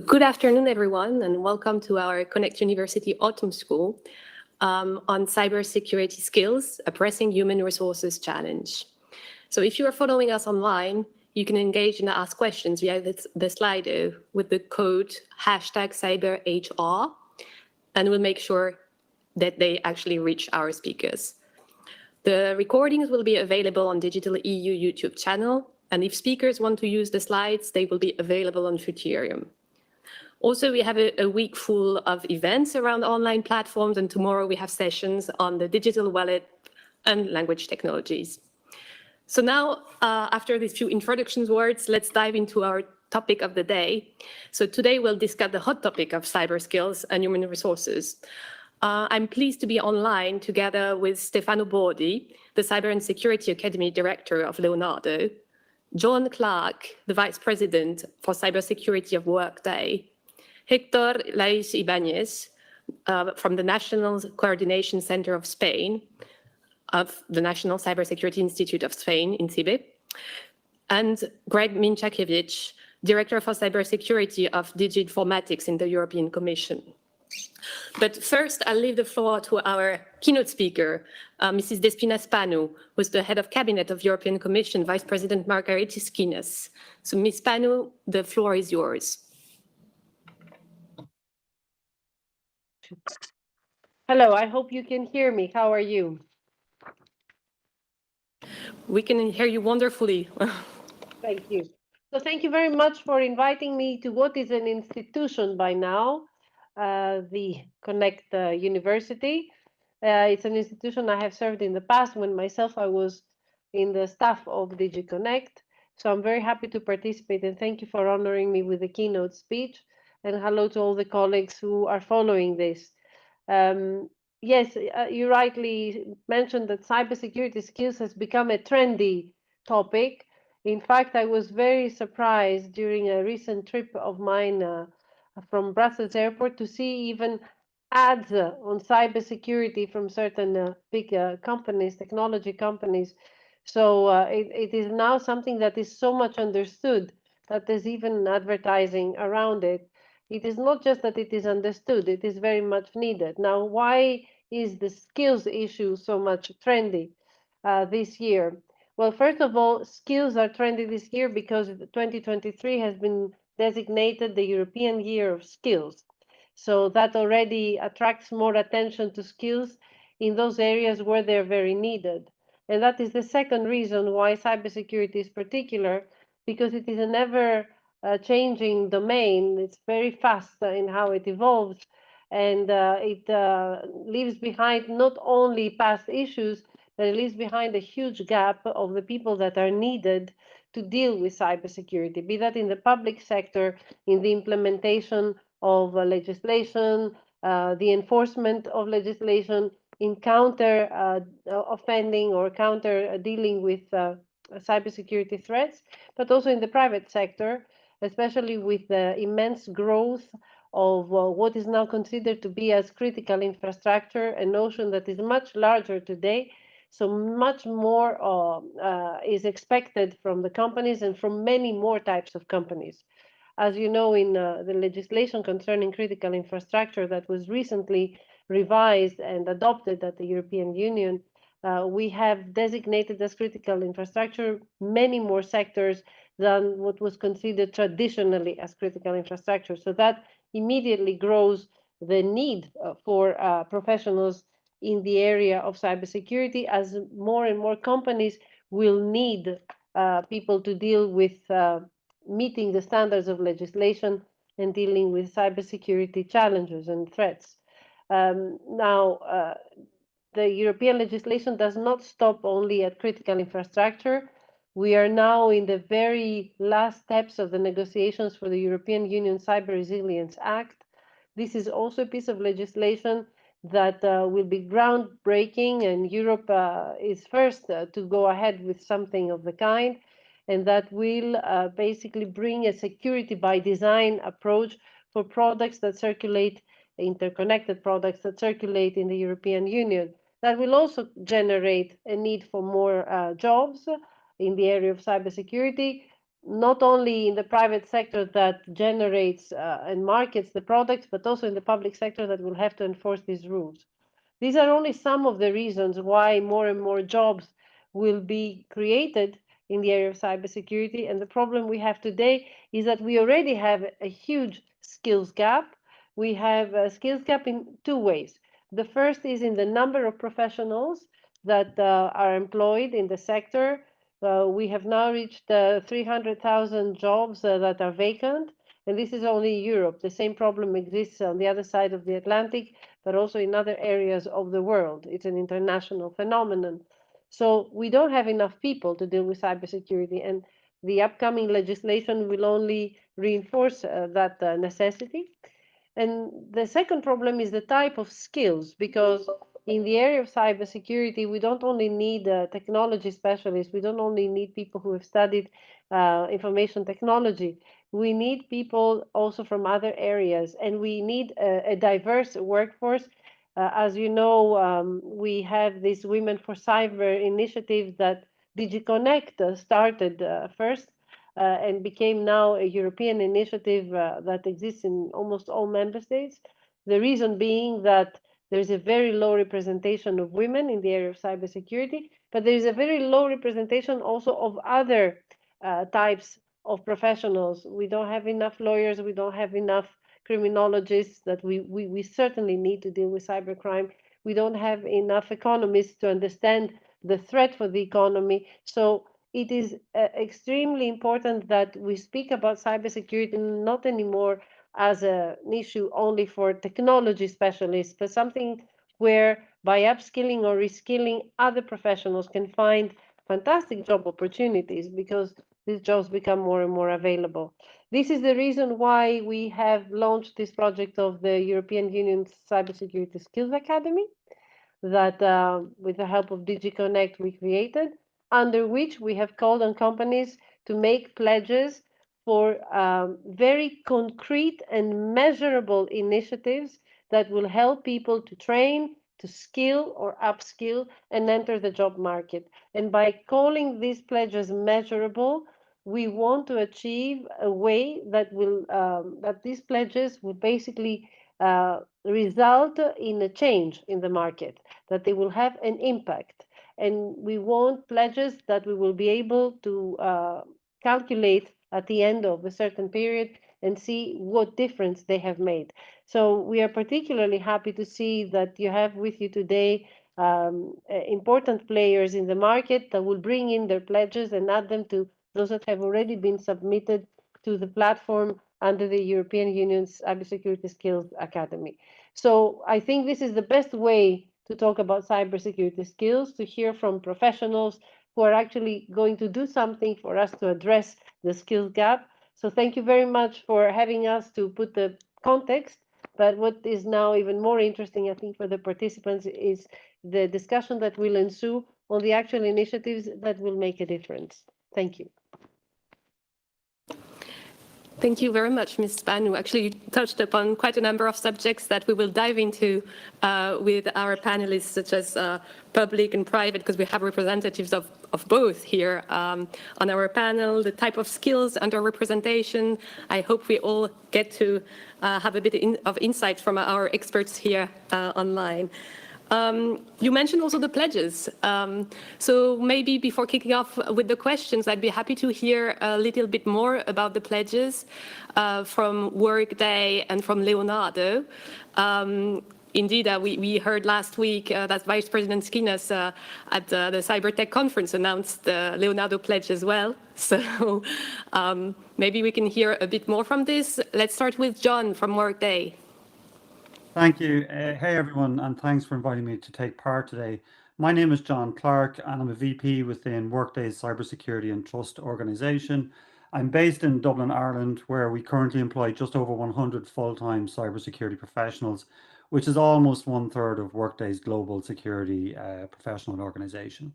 Good afternoon, everyone, and welcome to our Connect University Autumn School on Cybersecurity Skills, a Pressing Human Resources Challenge. So if you are following us online, you can engage and ask questions via the Slido with the code #CyberHR, and we'll make sure that they actually reach our speakers. The recordings will be available on Digital EU YouTube channel, and if speakers want to use the slides, they will be available on Futerium. Also, we have a week full of events around online platforms, and tomorrow we have sessions on the digital wallet and language technologies. So now, after these few introductions words, let's dive into our topic of the day. So today we'll discuss the hot topic of cyber skills and human resources. I'm pleased to be online together with Stefano Bordi, the Cyber and Security Academy Director of Leonardo, John Clark, the Vice President for Cybersecurity of Workday, Hector Lais Ibanez from the National Coordination Center of Spain, of the National Cybersecurity Institute of Spain in CIBE, and Greg Minczakevich, Director for Cybersecurity of DG Informatics in the European Commission. But first, I'll leave the floor to our keynote speaker, Mrs. Despina Spanu, who's the Head of Cabinet of European Commission, Vice President Margaritis Skinas. So, Ms. Spanu, the floor is yours. Hello, I hope you can hear me. How are you? We can hear you wonderfully. Thank you. So thank you very much for inviting me to what is an institution by now, the Connect University. It's an institution I have served in the past when myself I was in the staff of DG Connect. So I'm very happy to participate and thank you for honoring me with the keynote speech. And hello to all the colleagues who are following this. Yes, you rightly mentioned that cybersecurity skills has become a trendy topic. In fact, I was very surprised during a recent trip of mine from Brussels Airport to see even ads on cybersecurity from certain big companies, technology companies. So it is now something that is so much understood that there's even advertising around it. It is not just that it is understood, it is very much needed. Now, why is the skills issue so much trendy this year? Well, first of all, skills are trendy this year because 2023 has been designated the European Year of Skills. So that already attracts more attention to skills in those areas where they're very needed. And that is the second reason why cybersecurity is particular, because it is an ever changing domain. It's very fast in how it evolves, and it leaves behind not only past issues, but it leaves behind a huge gap of the people that are needed to deal with cybersecurity, be that in the public sector, in the implementation of legislation, the enforcement of legislation, in counter offending or counter dealing with cybersecurity threats, but also in the private sector, especially with the immense growth of what is now considered to be as critical infrastructure, a notion that is much larger today. So much more is expected from the companies and from many more types of companies. As you know, in the legislation concerning critical infrastructure that was recently revised and adopted at the European Union, we have designated as critical infrastructure many more sectors than what was considered traditionally as critical infrastructure. So that immediately grows the need for professionals in the area of cybersecurity, as more and more companies will need people to deal with meeting the standards of legislation and dealing with cybersecurity challenges and threats. Now, the European legislation does not stop only at critical infrastructure. We are now in the very last steps of the negotiations for the European Union Cyber Resilience Act. This is also a piece of legislation that will be groundbreaking, and Europe is first to go ahead with something of the kind, and that will basically bring a security by design approach for products that circulate, interconnected products that circulate in the European Union. That will also generate a need for more jobs in the area of cybersecurity, not only in the private sector that generates and markets the products, but also in the public sector that will have to enforce these rules. These are only some of the reasons why more and more jobs will be created in the area of cybersecurity. And the problem we have today is that we already have a huge skills gap. We have a skills gap in two ways. The first is in the number of professionals that are employed in the sector. We have now reached 300,000 jobs that are vacant, and this is only Europe. The same problem exists on the other side of the Atlantic, but also in other areas of the world. It's an international phenomenon. So we don't have enough people to deal with cybersecurity, and the upcoming legislation will only reinforce that necessity. And the second problem is the type of skills, because in the area of cybersecurity, we don't only need technology specialists, we don't only need people who have studied information technology, we need people also from other areas, and we need a diverse workforce. As you know, we have this Women for Cyber initiative that DigiConnect started first and became now a European initiative that exists in almost all member states. The reason being that there's a very low representation of women in the area of cybersecurity, but there is a very low representation also of other types of professionals. We don't have enough lawyers, we don't have enough criminologists that we certainly need to deal with cybercrime. We don't have enough economists to understand the threat for the economy. So it is extremely important that we speak about cybersecurity not anymore as an issue only for technology specialists, but something where by upskilling or reskilling, other professionals can find fantastic job opportunities because these jobs become more and more available. This is the reason why we have launched this project of the European Union's Cybersecurity Skills Academy that with the help of DigiConnect we created, under which we have called on companies to make pledges for very concrete and measurable initiatives that will help people to train, to skill or upskill and enter the job market. And by calling these pledges measurable, we want to achieve a way that will that these pledges will basically result in a change in the market, that they will have an impact. And we want pledges that we will be able to calculate at the end of a certain period and see what difference they have made. So we are particularly happy to see that you have with you today important players in the market that will bring in their pledges and add them to those that have already been submitted to the platform under the European Union's Cybersecurity Skills Academy. So I think this is the best way to talk about cybersecurity skills, to hear from professionals who are actually going to do something for us to address the skills gap. So thank you very much for having us to put the context. But what is now even more interesting, I think, for the participants is the discussion that will ensue on the actual initiatives that will make a difference. Thank you. Thank you very much, Ms. Span, who actually touched upon quite a number of subjects that we will dive into with our panelists, such as public and private, because we have representatives of both here on our panel, the type of skills under representation. I hope we all get to have a bit of insight from our experts here online. You mentioned also the pledges. So maybe before kicking off with the questions, I'd be happy to hear a little bit more about the pledges from Workday and from Leonardo. Indeed, we heard last week that Vice President Skinas at the CyberTech conference announced the Leonardo pledge as well. So maybe we can hear a bit more from this. Let's start with John from Workday. Thank you. Hey, everyone, and thanks for inviting me to take part today. My name is John Clark, and I'm a VP within Workday's Cybersecurity and Trust organization. I'm based in Dublin, Ireland, where we currently employ just over 100 full-time cybersecurity professionals, which is almost 1/3 of Workday's global security professional organization.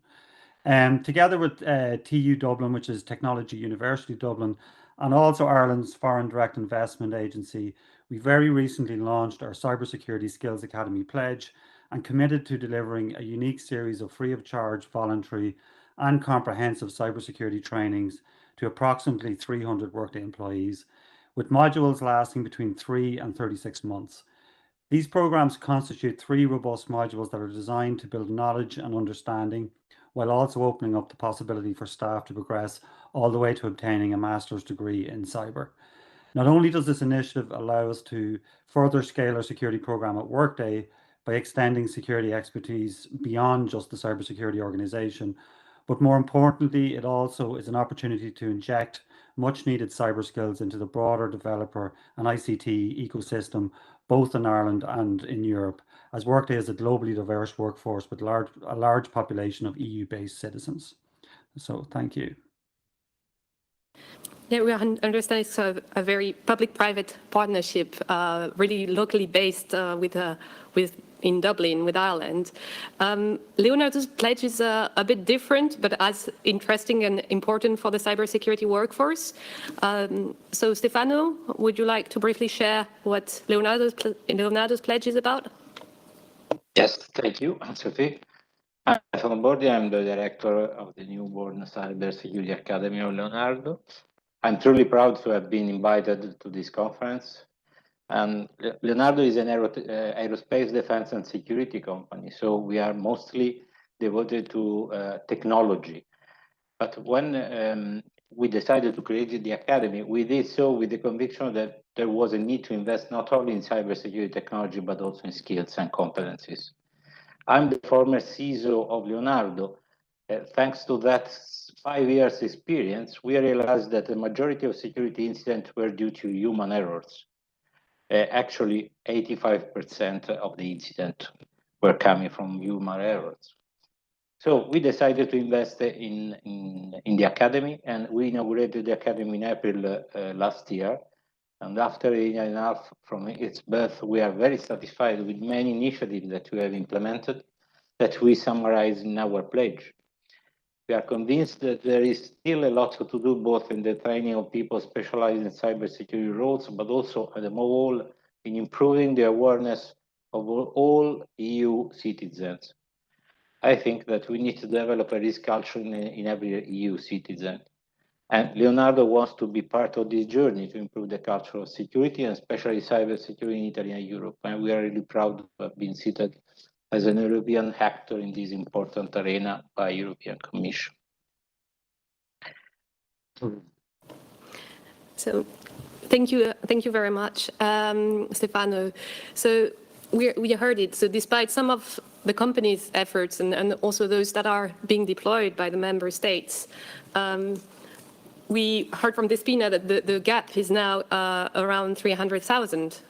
Together with TU Dublin, which is Technology University Dublin, and also Ireland's Foreign Direct Investment Agency, we very recently launched our Cybersecurity Skills Academy pledge and committed to delivering a unique series of free of charge, voluntary and comprehensive cybersecurity trainings to approximately 300 Workday employees, with modules lasting between 3 and 36 months. These programs constitute 3 robust modules that are designed to build knowledge and understanding, while also opening up the possibility for staff to progress all the way to obtaining a master's degree in cyber. Not only does this initiative allow us to further scale our security program at Workday by extending security expertise beyond just the cybersecurity organization, but more importantly, it also is an opportunity to inject much needed cyber skills into the broader developer and ICT ecosystem, both in Ireland and in Europe, as Workday is a globally diverse workforce with a large population of EU-based citizens. So thank you. Yeah, we understand it's a very public-private partnership, really locally based in Dublin with Ireland. Leonardo's pledge is a bit different, but as interesting and important for the cybersecurity workforce. So Stefano, would you like to briefly share what Leonardo's pledge is about? Yes, thank you, Sophie. I'm from Bordi. I'm the director of the newborn Cybersecurity Academy of Leonardo. I'm truly proud to have been invited to this conference. And Leonardo is an aerospace defense and security company, so we are mostly devoted to technology. But when we decided to create the academy, we did so with the conviction that there was a need to invest not only in cybersecurity technology, but also in skills and competencies. I'm the former CISO of Leonardo. Thanks to that 5 years experience, we realized that the majority of security incidents were due to human errors. Actually, 85% of the incidents were coming from human errors. So we decided to invest in the academy, and we inaugurated the academy in April last year. And after a year and a half from its birth, we are very satisfied with many initiatives that we have implemented that we summarize in our pledge. We are convinced that there is still a lot to do, both in the training of people specialized in cybersecurity roles, but also, above all, in improving the awareness of all EU citizens. I think that we need to develop a risk culture in every EU citizen. And Leonardo wants to be part of this journey to improve the culture of security, and especially cybersecurity in Italy and Europe. And we are really proud to have been seated as an European actor in this important arena by European Commission. So thank you very much, Stefano. So we heard it. So despite some of the company's efforts and also those that are being deployed by the member states, we heard from Despina that the gap is now around 300,000.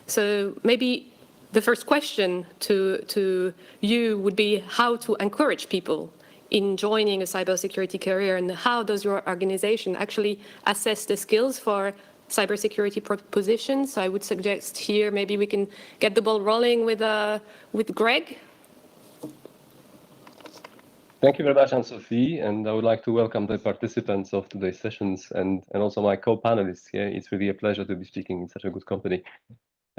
So maybe the first question to you would be how to encourage people in joining a cybersecurity career, and how does your organization actually assess the skills for cybersecurity positions? So I would suggest here maybe we can get the ball rolling with Greg. Thank you very much, Anne-Sophie, and I would like to welcome the participants of today's sessions and also my co-panelists here. It's really a pleasure to be speaking in such a good company.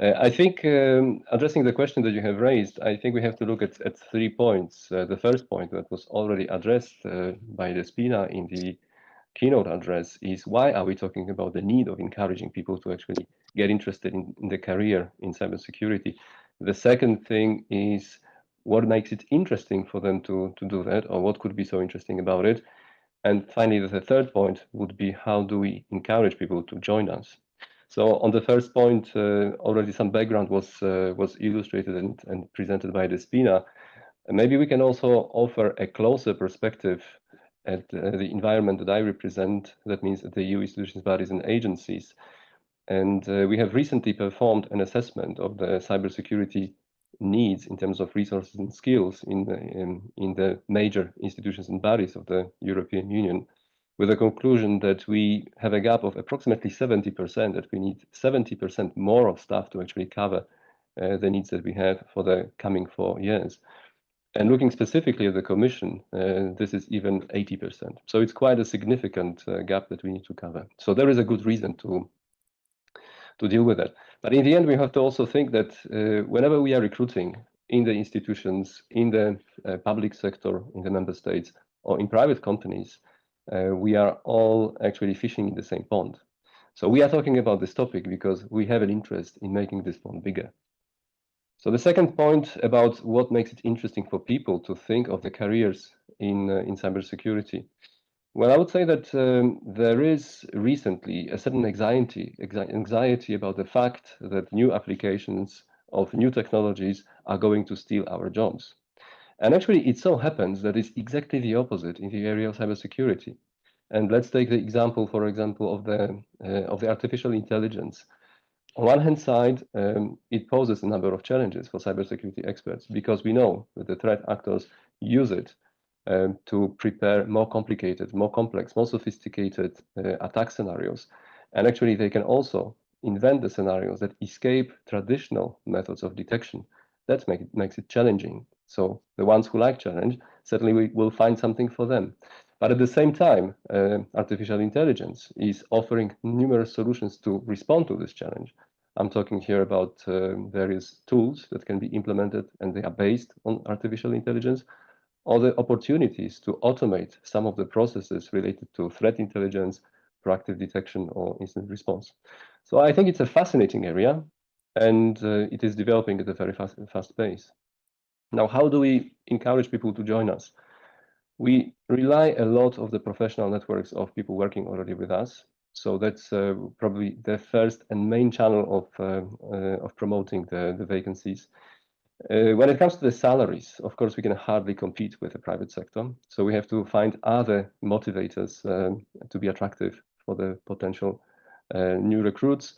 I think addressing the question that you have raised, I think we have to look at 3 points. The first point that was already addressed by Despina in the keynote address is, why are we talking about the need of encouraging people to actually get interested in the career in cybersecurity? The second thing is, what makes it interesting for them to do that, or what could be so interesting about it? And finally, the third point would be, how do we encourage people to join us? So on the first point, already some background was illustrated and presented by Despina. And maybe we can also offer a closer perspective at the environment that I represent. That means at the EU institutions, bodies, and agencies. And we have recently performed an assessment of the cybersecurity needs in terms of resources and skills in the major institutions and bodies of the European Union, with a conclusion that we have a gap of approximately 70%, that we need 70% more of staff to actually cover the needs that we have for the coming 4 years. And looking specifically at the Commission, this is even 80%. So it's quite a significant gap that we need to cover. So there is a good reason to deal with that. But in the end, we have to also think that whenever we are recruiting in the institutions, in the public sector, in the member states, or in private companies, we are all actually fishing in the same pond. So we are talking about this topic because we have an interest in making this pond bigger. So the second point about what makes it interesting for people to think of the careers in cybersecurity. Well, I would say that there is recently a certain anxiety about the fact that new applications of new technologies are going to steal our jobs. And actually, it so happens that it's exactly the opposite in the area of cybersecurity. And let's take the example, for example, of the artificial intelligence. On one hand side, it poses a number of challenges for cybersecurity experts because we know that the threat actors use it to prepare more complicated, more complex, more sophisticated attack scenarios. And actually, they can also invent the scenarios that escape traditional methods of detection. That makes it challenging. So the ones who like challenge, certainly we will find something for them. But at the same time, artificial intelligence is offering numerous solutions to respond to this challenge. I'm talking here about various tools that can be implemented, and they are based on artificial intelligence, or the opportunities to automate some of the processes related to threat intelligence, proactive detection, or incident response. So I think it's a fascinating area, and it is developing at a very fast pace. Now, how do we encourage people to join us? We rely a lot on the professional networks of people working already with us. So that's probably the first and main channel of promoting the vacancies. When it comes to the salaries, of course, we can hardly compete with the private sector. So we have to find other motivators to be attractive for the potential new recruits.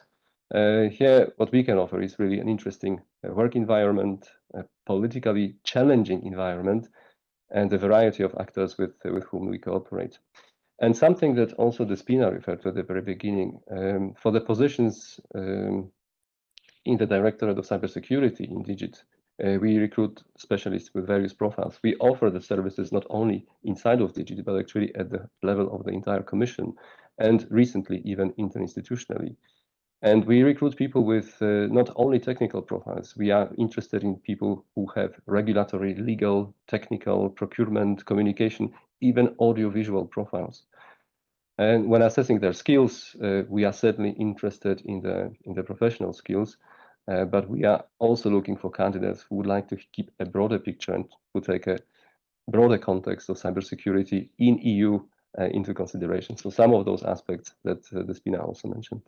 Here, what we can offer is really an interesting work environment, a politically challenging environment, and a variety of actors with whom we cooperate. And something that also Despina referred to at the very beginning, for the positions in the Directorate of Cybersecurity in Digit, we recruit specialists with various profiles. We offer the services not only inside of Digit, but actually at the level of the entire commission, and recently even interinstitutionally. And we recruit people with not only technical profiles. We are interested in people who have regulatory, legal, technical, procurement, communication, even audiovisual profiles. And when assessing their skills, we are certainly interested in the professional skills, but we are also looking for candidates who would like to keep a broader picture and who take a broader context of cybersecurity in EU into consideration. So some of those aspects that Despina also mentioned.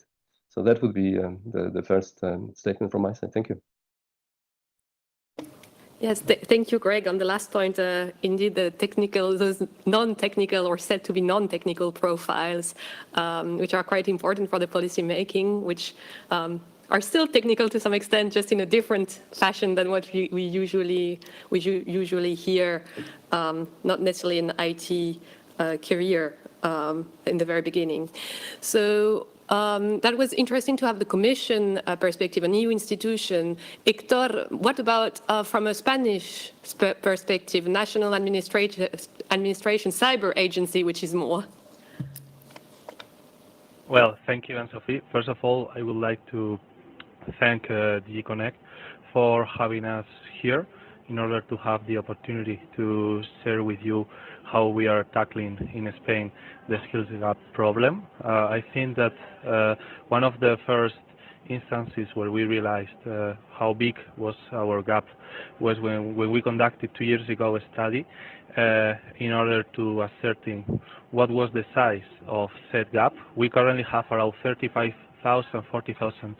So that would be the first statement from my side. Thank you. Yes, thank you, Greg. On the last point, indeed, those non-technical or said to be non-technical profiles, which are quite important for the policy making, which are still technical to some extent, just in a different fashion than what we usually hear, not necessarily an IT career in the very beginning. So that was interesting to have the Commission perspective, an EU institution. Hector, what about from a Spanish perspective, National Administration Cyber Agency, which is more? Well, thank you, Anne-Sophie. First of all, I would like to thank DigiConnect for having us here in order to have the opportunity to share with you how we are tackling in Spain the skills gap problem. I think that one of the first instances where we realized how big was our gap was when we conducted 2 years ago a study in order to ascertain what was the size of said gap. We currently have around 35,000, 40,000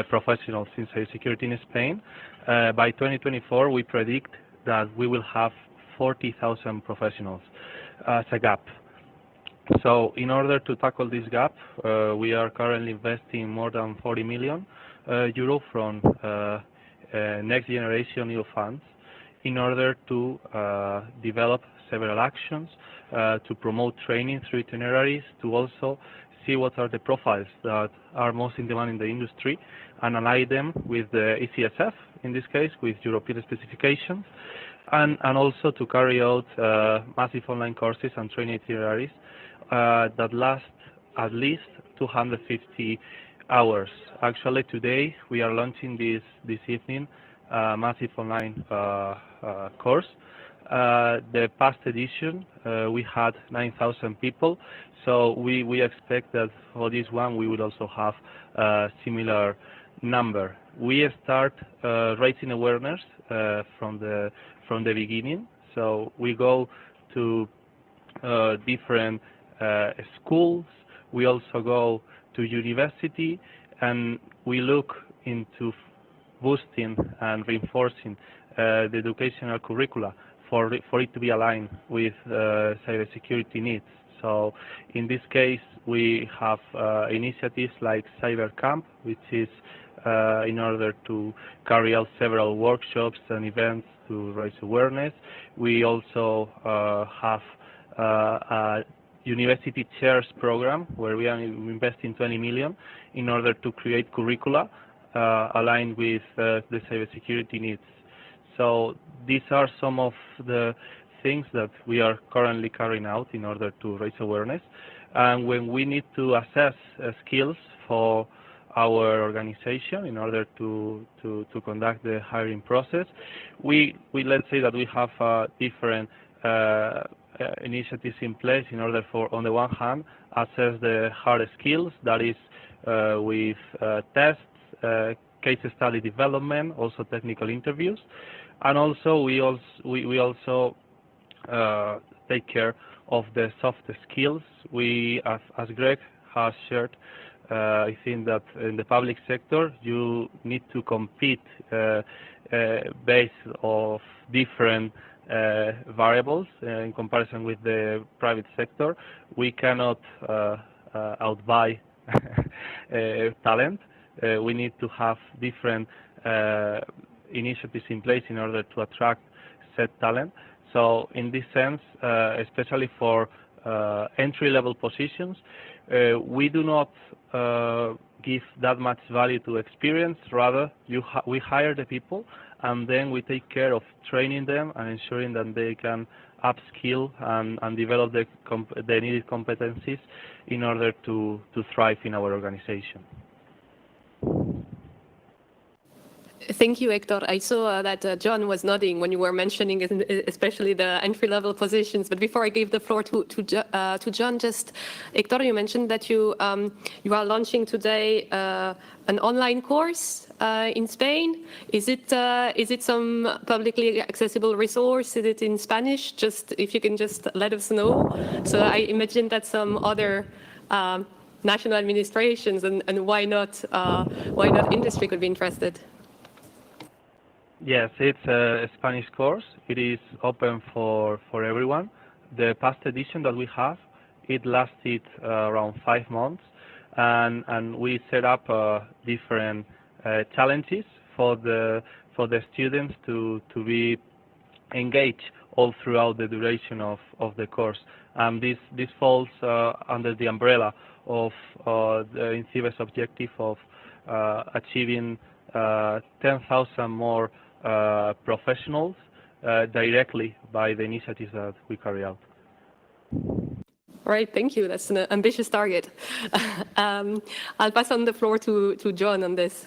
professionals in cybersecurity in Spain. By 2024, we predict that we will have 40,000 professionals as a gap. So in order to tackle this gap, we are currently investing more than 40 million euro from next generation EU funds in order to develop several actions to promote training through itineraries, to also see what are the profiles that are most in demand in the industry, and align them with the ECSF, in this case, with European specifications, and also to carry out massive online courses and training itineraries that last at least 250 hours. Actually, today we are launching this evening massive online course The past edition, we had 9,000 people, so we expect that for this one we will also have a similar number. We start raising awareness from the beginning, so we go to different schools. We also go to university, and we look into boosting and reinforcing the educational curricula for it to be aligned with cybersecurity needs. So in this case, we have initiatives like Cyber Camp, which is in order to carry out several workshops and events to raise awareness. We also have a university chairs program where we are investing 20 million in order to create curricula aligned with the cybersecurity needs. So these are some of the things that we are currently carrying out in order to raise awareness. And when we need to assess skills for our organization in order to conduct the hiring process, we let's say that we have different initiatives in place in order for, on the one hand, assess the hard skills, that is with tests, case study development, also technical interviews, and also we also take care of the soft skills. We, as Greg has shared, I think that in the public sector you need to compete based of different variables in comparison with the private sector. We cannot outbuy talent. We need to have different initiatives in place in order to attract said talent. So in this sense, especially for entry-level positions, we do not give that much value to experience. Rather, we hire the people, and then we take care of training them and ensuring that they can upskill and develop the needed competencies in order to thrive in our organization. Thank you, Hector. I saw that John was nodding when you were mentioning especially the entry-level positions. But before I give the floor to John, just Hector, you mentioned that you are launching today an online course in Spain. Is it some publicly accessible resource? Is it in Spanish? Just if you can just let us know. So I imagine that some other national administrations and why not industry could be interested. Yes, it's a Spanish course. It is open for everyone. The past edition that we have, it lasted around 5 months, and we set up different challenges for the students to be engaged all throughout the duration of the course. And this falls under the umbrella of the INCIBE's objective of achieving 10,000 more professionals directly by the initiatives that we carry out. All right, thank you. That's an ambitious target. I'll pass on the floor to John on this.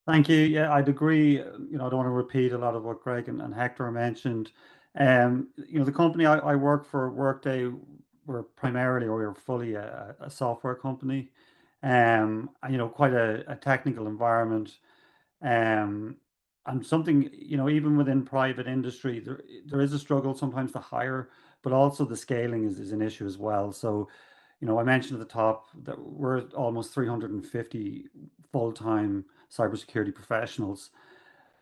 Thank you. Yeah, I'd agree. I don't want to repeat a lot of what Greg and Hector mentioned. The company I work for, Workday, we're fully a software company. Quite a technical environment. And something, even within private industry, there is a struggle sometimes to hire, but also the scaling is an issue as well. So, I mentioned at the top that we're almost 350 full-time cybersecurity professionals.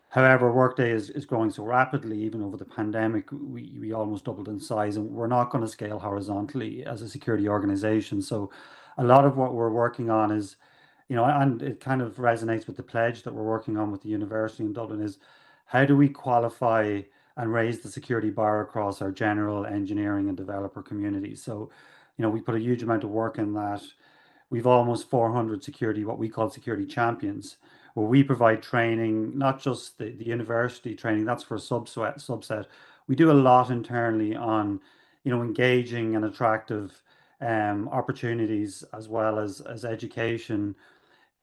However, Workday is growing so rapidly, even over the pandemic, we almost doubled in size, and we're not going to scale horizontally as a security organization. So a lot of what we're working on is, and it kind of resonates with the pledge that we're working on with the university in Dublin, is how do we qualify and raise the security bar across our general engineering and developer communities. So, we put a huge amount of work in that. We've almost 400 what we call security champions, where we provide training, not just the university training, that's for a subset. We do a lot internally on, engaging and attractive opportunities, as well as education,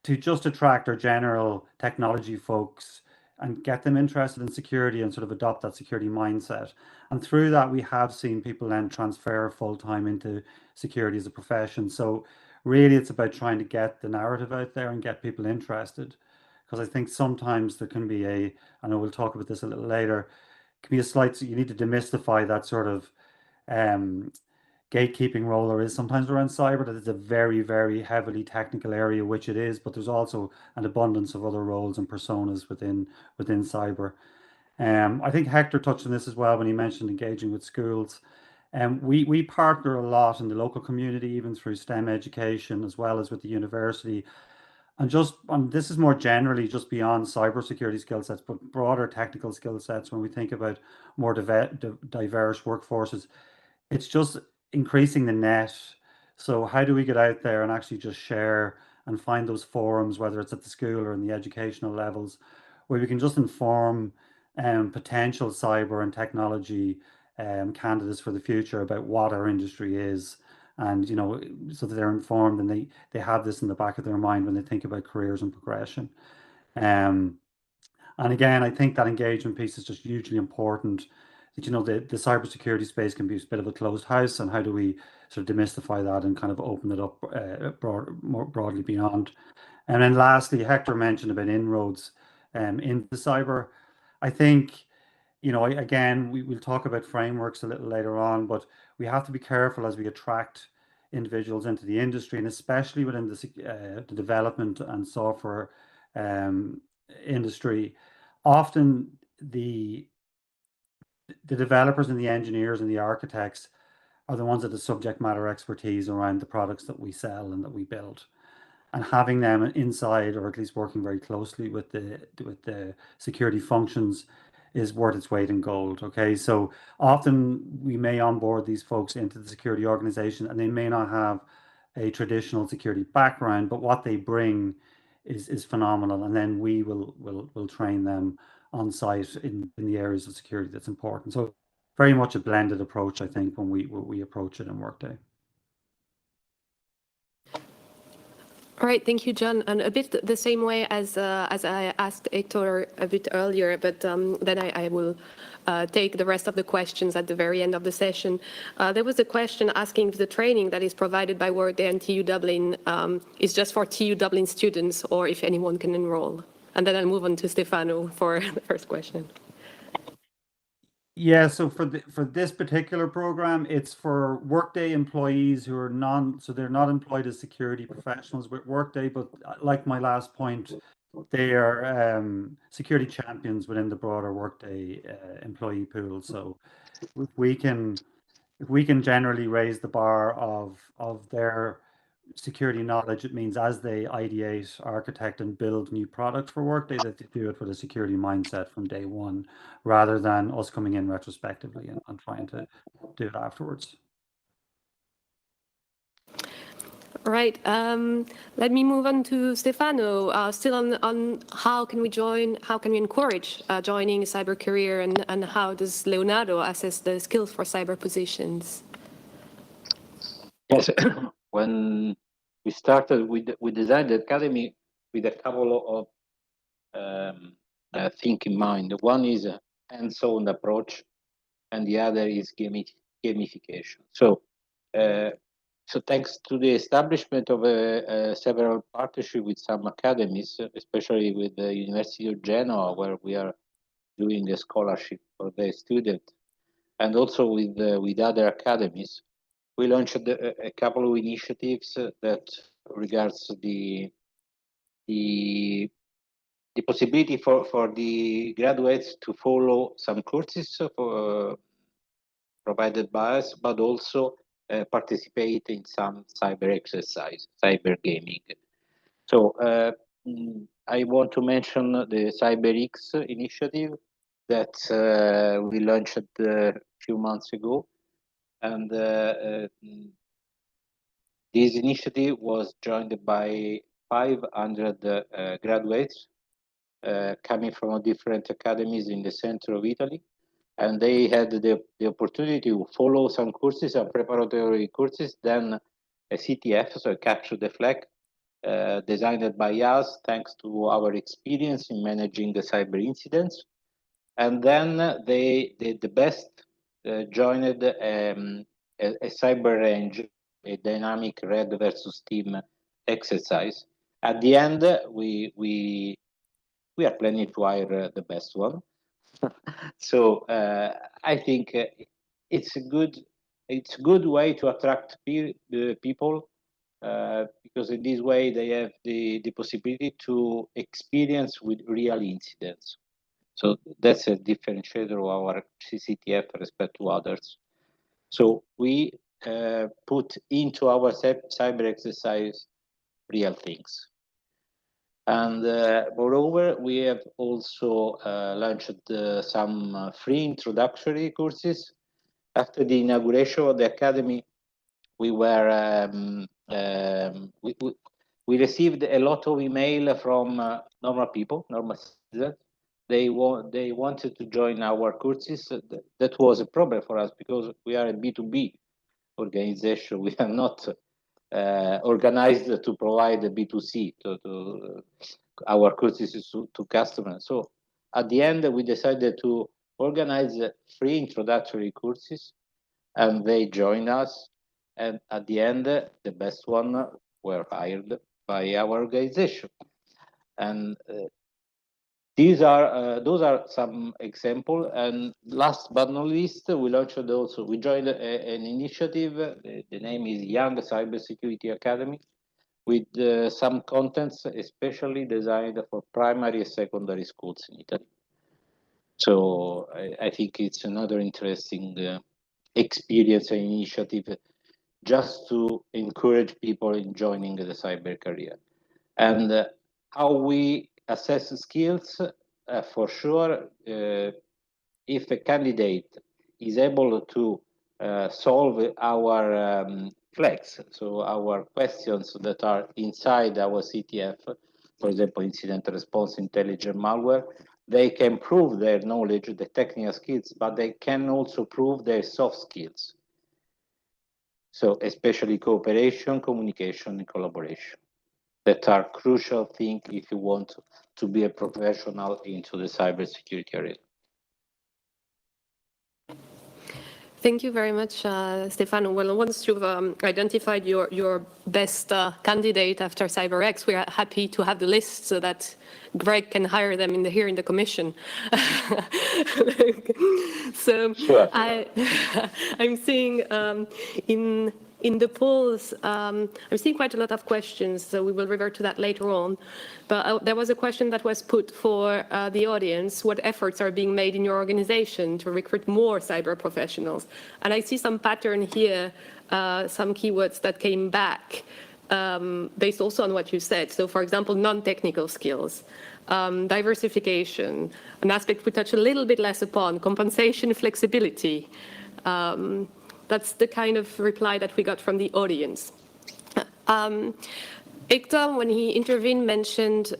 to just attract our general technology folks and get them interested in security and sort of adopt that security mindset. And through that, we have seen people then transfer full-time into security as a profession. So really, it's about trying to get the narrative out there and get people interested. Because I think sometimes there can be I know we'll talk about this a little later, can be a slight, you need to demystify that sort of gatekeeping role there is sometimes around cyber, that it's a very, very heavily technical area, which it is, but there's also an abundance of other roles and personas within cyber. I think Hector touched on this as well when he mentioned engaging with schools. We partner a lot in the local community, even through STEM education, as well as with the university. And this is more generally just beyond cybersecurity skill sets, but broader technical skill sets. When we think about more diverse workforces, it's just increasing the net. So how do we get out there and actually just share and find those forums, whether it's at the school or in the educational levels, where we can just inform potential cyber and technology candidates for the future about what our industry is, and so that they're informed and they have this in the back of their mind when they think about careers and progression. And again, I think that engagement piece is just hugely important. That the cybersecurity space can be a bit of a closed house, and how do we sort of demystify that and kind of open it up more broadly beyond. And then lastly, Hector mentioned about inroads into cyber. I think, again, we'll talk about frameworks a little later on, but we have to be careful as we attract individuals into the industry, and especially within the development and software industry. Often the developers and the engineers and the architects are the ones that have subject matter expertise around the products that we sell and that we build. And having them inside, or at least working very closely with the security functions, is worth its weight in gold. Okay, so often we may onboard these folks into the security organization, and they may not have a traditional security background, but what they bring is phenomenal. And then we will train them on site in the areas of security that's important. So very much a blended approach, I think, when we approach it in Workday. All right, thank you, John. And a bit the same way as I asked Hector a bit earlier, but then I will take the rest of the questions at the very end of the session. There was a question asking if the training that is provided by Workday and TU Dublin is just for TU Dublin students, or if anyone can enroll. And then I'll move on to Stefano for the first question. Yeah, so for this particular program, it's for Workday employees who are so they're not employed as security professionals with Workday, but like my last point, they are security champions within the broader Workday employee pool. So if we can generally raise the bar of their security knowledge, it means as they ideate, architect, and build new products for Workday, that they do it with a security mindset from day one, rather than us coming in retrospectively and trying to do it afterwards. All right, let me move on to Stefano, still on how can we encourage joining a cyber career, and how does Leonardo assess the skills for cyber positions? Yes, when we started, we designed the academy with a couple of things in mind. One is a hands-on approach, and the other is gamification. So thanks to the establishment of several partnerships with some academies, especially with the University of Genoa, where we are doing a scholarship for the student, and also with other academies, we launched a couple of initiatives that regards the possibility for the graduates to follow some courses provided by us, but also participate in some cyber exercise, cyber gaming. So I want to mention the CyberX initiative that we launched a few months ago. And this initiative was joined by 500 graduates coming from different academies in the center of Italy. And they had the opportunity to follow some courses, some preparatory courses, then a CTF, so a capture the flag, designed by us thanks to our experience in managing the cyber incidents. And then the best joined a cyber range, a dynamic red versus team exercise. At the end, we are planning to hire the best one. So I think it's a good way to attract people because in this way they have the possibility to experience with real incidents. So that's a differentiator of our CCTF respect to others. So we put into our cyber exercise real things. And moreover, we have also launched some free introductory courses. After the inauguration of the Academy, we received a lot of email from normal people, normal citizens. They wanted to join our courses. That was a problem for us because we are a B2B organization. We are not organized to provide a B2C to our courses to customers. So at the end, we decided to organize free introductory courses, and they joined us. And at the end, the best one were hired by our organization. And those are some examples. And last but not least, we joined an initiative. The name is Young Cybersecurity Academy, with some contents especially designed for primary and secondary schools in Italy. So I think it's another interesting experience and initiative just to encourage people in joining the cyber career. And how we assess skills, for sure, if a candidate is able to solve our flags, so our questions that are inside our CTF, for example, incident response, intelligent malware, they can prove their knowledge, the technical skills, but they can also prove their soft skills. So especially cooperation, communication, and collaboration, that are crucial things if you want to be a professional into the cybersecurity area. Thank you very much, Stefano. Well, once you've identified your best candidate after CyberX, we are happy to have the list so that Greg can hire them here in the commission. So sure. I'm seeing in the polls, I'm seeing quite a lot of questions, so we will revert to that later on. But there was a question that was put for the audience: what efforts are being made in your organization to recruit more cyber professionals? And I see some pattern here, some keywords that came back based also on what you said. So for example, non-technical skills, diversification, an aspect we touch a little bit less upon, compensation, flexibility. That's the kind of reply that we got from the audience. Hector, when he intervened, mentioned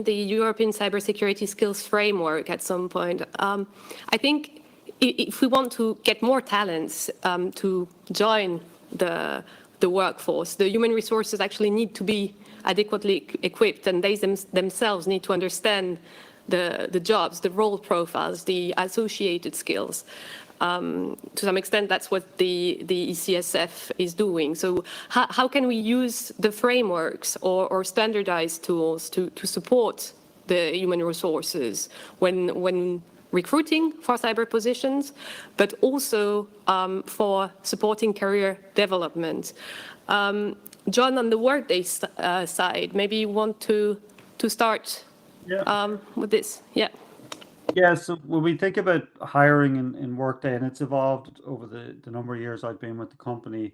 the European Cybersecurity Skills Framework at some point. I think if we want to get more talents to join the workforce, the human resources actually need to be adequately equipped, and they themselves need to understand the jobs, the role profiles, the associated skills. To some extent, that's what the ECSF is doing. So how can we use the frameworks or standardized tools to support the human resources when recruiting for cyber positions, but also for supporting career development? John, on the Workday side, maybe you want to start with this. Yeah. Yeah, so when we think about hiring in Workday, and it's evolved over the number of years I've been with the company,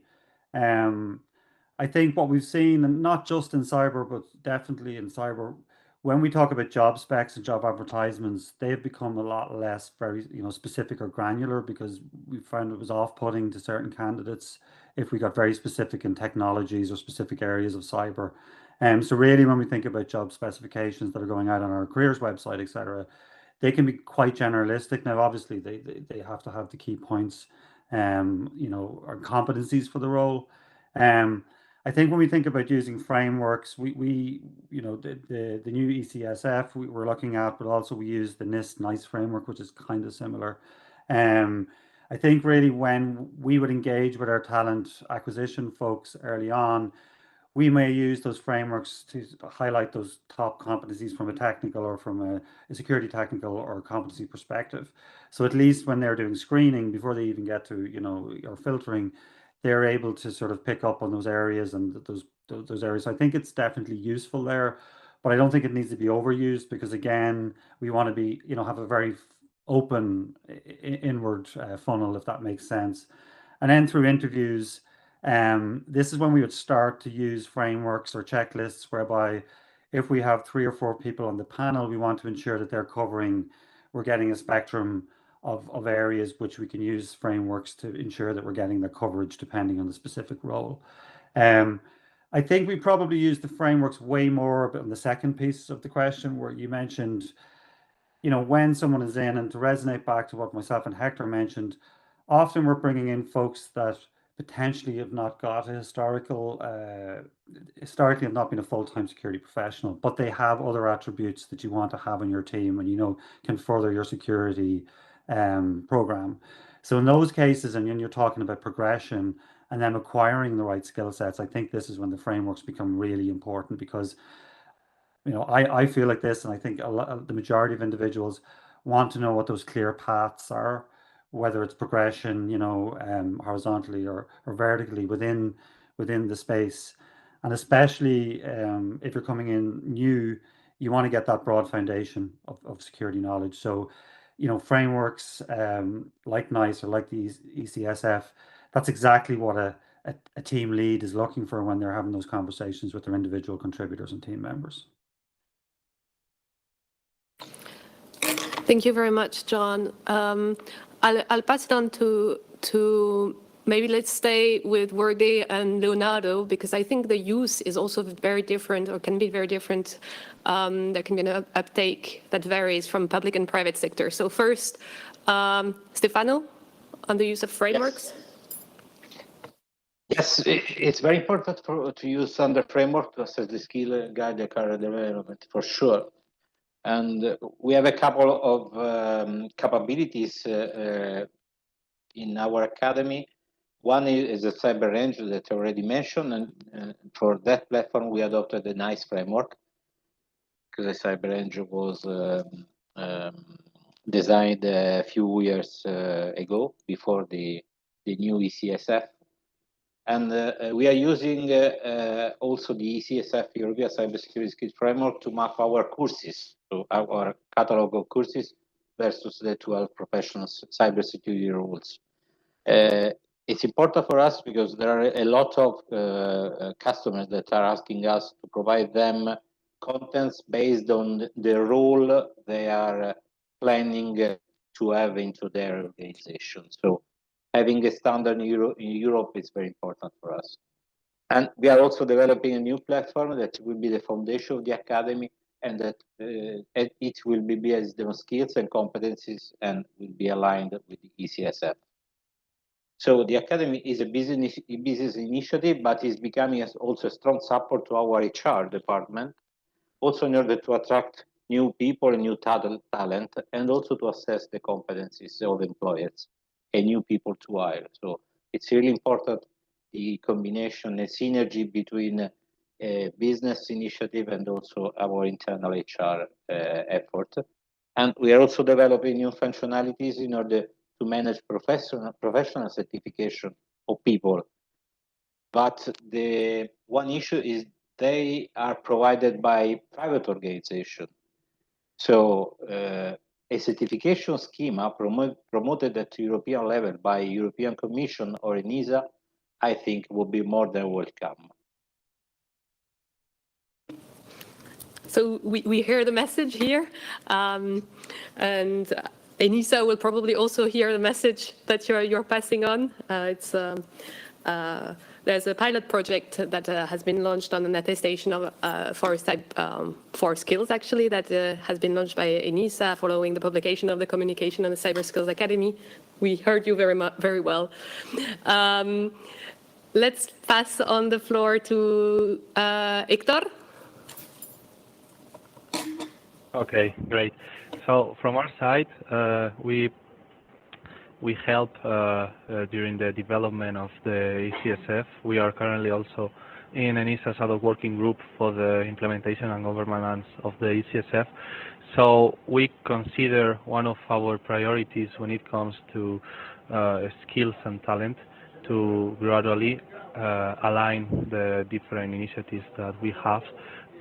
I think what we've seen, and not just in cyber, but definitely in cyber, when we talk about job specs and job advertisements, they've become a lot less very specific or granular, because we found it was off-putting to certain candidates if we got very specific in technologies or specific areas of cyber. So really, when we think about job specifications that are going out on our careers website, etc., they can be quite generalistic. Now, obviously, they have to have the key points, or competencies for the role. I think when we think about using frameworks, we you know, the new ECSF we're looking at, but also we use the NIST NICE framework, which is kind of similar. I think really when we would engage with our talent acquisition folks early on, we may use those frameworks to highlight those top competencies from a technical or from a security technical or competency perspective. So at least when they're doing screening, before they even get to, you know, or filtering, they're able to sort of pick up on those areas and those areas. So I think it's definitely useful there, but I don't think it needs to be overused, because again, we want to be, you know, have a very open inward funnel, if that makes sense. And then through interviews, this is when we would start to use frameworks or checklists whereby if we have 3 or 4 people on the panel, we want to ensure that we're getting a spectrum of areas which we can use frameworks to ensure that we're getting the coverage depending on the specific role. I think we probably use the frameworks way more on the second piece of the question, where you mentioned, you know, when someone is in, and to resonate back to what myself and Hector mentioned, often we're bringing in folks that potentially have not got a historically have not been a full-time security professional, but they have other attributes that you want to have on your team and, you know, can further your security program. So in those cases, and when you're talking about progression and then acquiring the right skill sets, I think this is when the frameworks become really important, because, you know, I feel like this, and I think the majority of individuals want to know what those clear paths are, whether it's progression, you know, horizontally or vertically within the space. And especially if you're coming in new, you want to get that broad foundation of security knowledge. So, you know, frameworks like NICE or like the ECSF, that's exactly what a team lead is looking for when they're having those conversations with their individual contributors and team members. Thank you very much, John. I'll pass it on to maybe let's stay with Workday and Leonardo, because I think the use is also very different, or can be very different. There can be an uptake that varies from public and private sector. So first, Stefano, on the use of frameworks. Yes, it's very important to use under framework to assess the skill, guide the career development, for sure. And we have a couple of capabilities in our academy. One is the Cyber Range that I already mentioned, and for that platform we adopted the NICE framework, because the Cyber Range was designed a few years ago, before the new ECSF. And we are using also the ECSF European Cybersecurity Skills Framework to map our courses, so our catalog of courses versus the 12 professional cybersecurity rules. It's important for us because there are a lot of customers that are asking us to provide them contents based on the role they are planning to have into their organization. So having a standard in Europe is very important for us. And we are also developing a new platform that will be the foundation of the academy, and that it will be based on skills and competencies and will be aligned with the ECSF. So the academy is a business initiative, but is becoming also a strong support to our HR department, also in order to attract new people and new talent, and also to assess the competencies of employers and new people to hire. So it's really important, the combination, the synergy between a business initiative and also our internal HR effort. And we are also developing new functionalities in order to manage professional certification of people. But the one issue is they are provided by private organizations. So a certification schema promoted at European level by European Commission or ENISA, I think would be more than welcome. So we hear the message here, and ENISA will probably also hear the message that you're passing on. There's a pilot project that has been launched on an attestation of for skills, actually, that has been launched by ENISA following the publication of the communication on the Cyber Skills Academy. We heard you very well. let's pass on the floor to Hector. Okay, great. So from our side, we help during the development of the ECSF. We are currently also in an ESA SADC working group for the implementation and governance of the ECSF. So we consider one of our priorities when it comes to skills and talent to gradually align the different initiatives that we have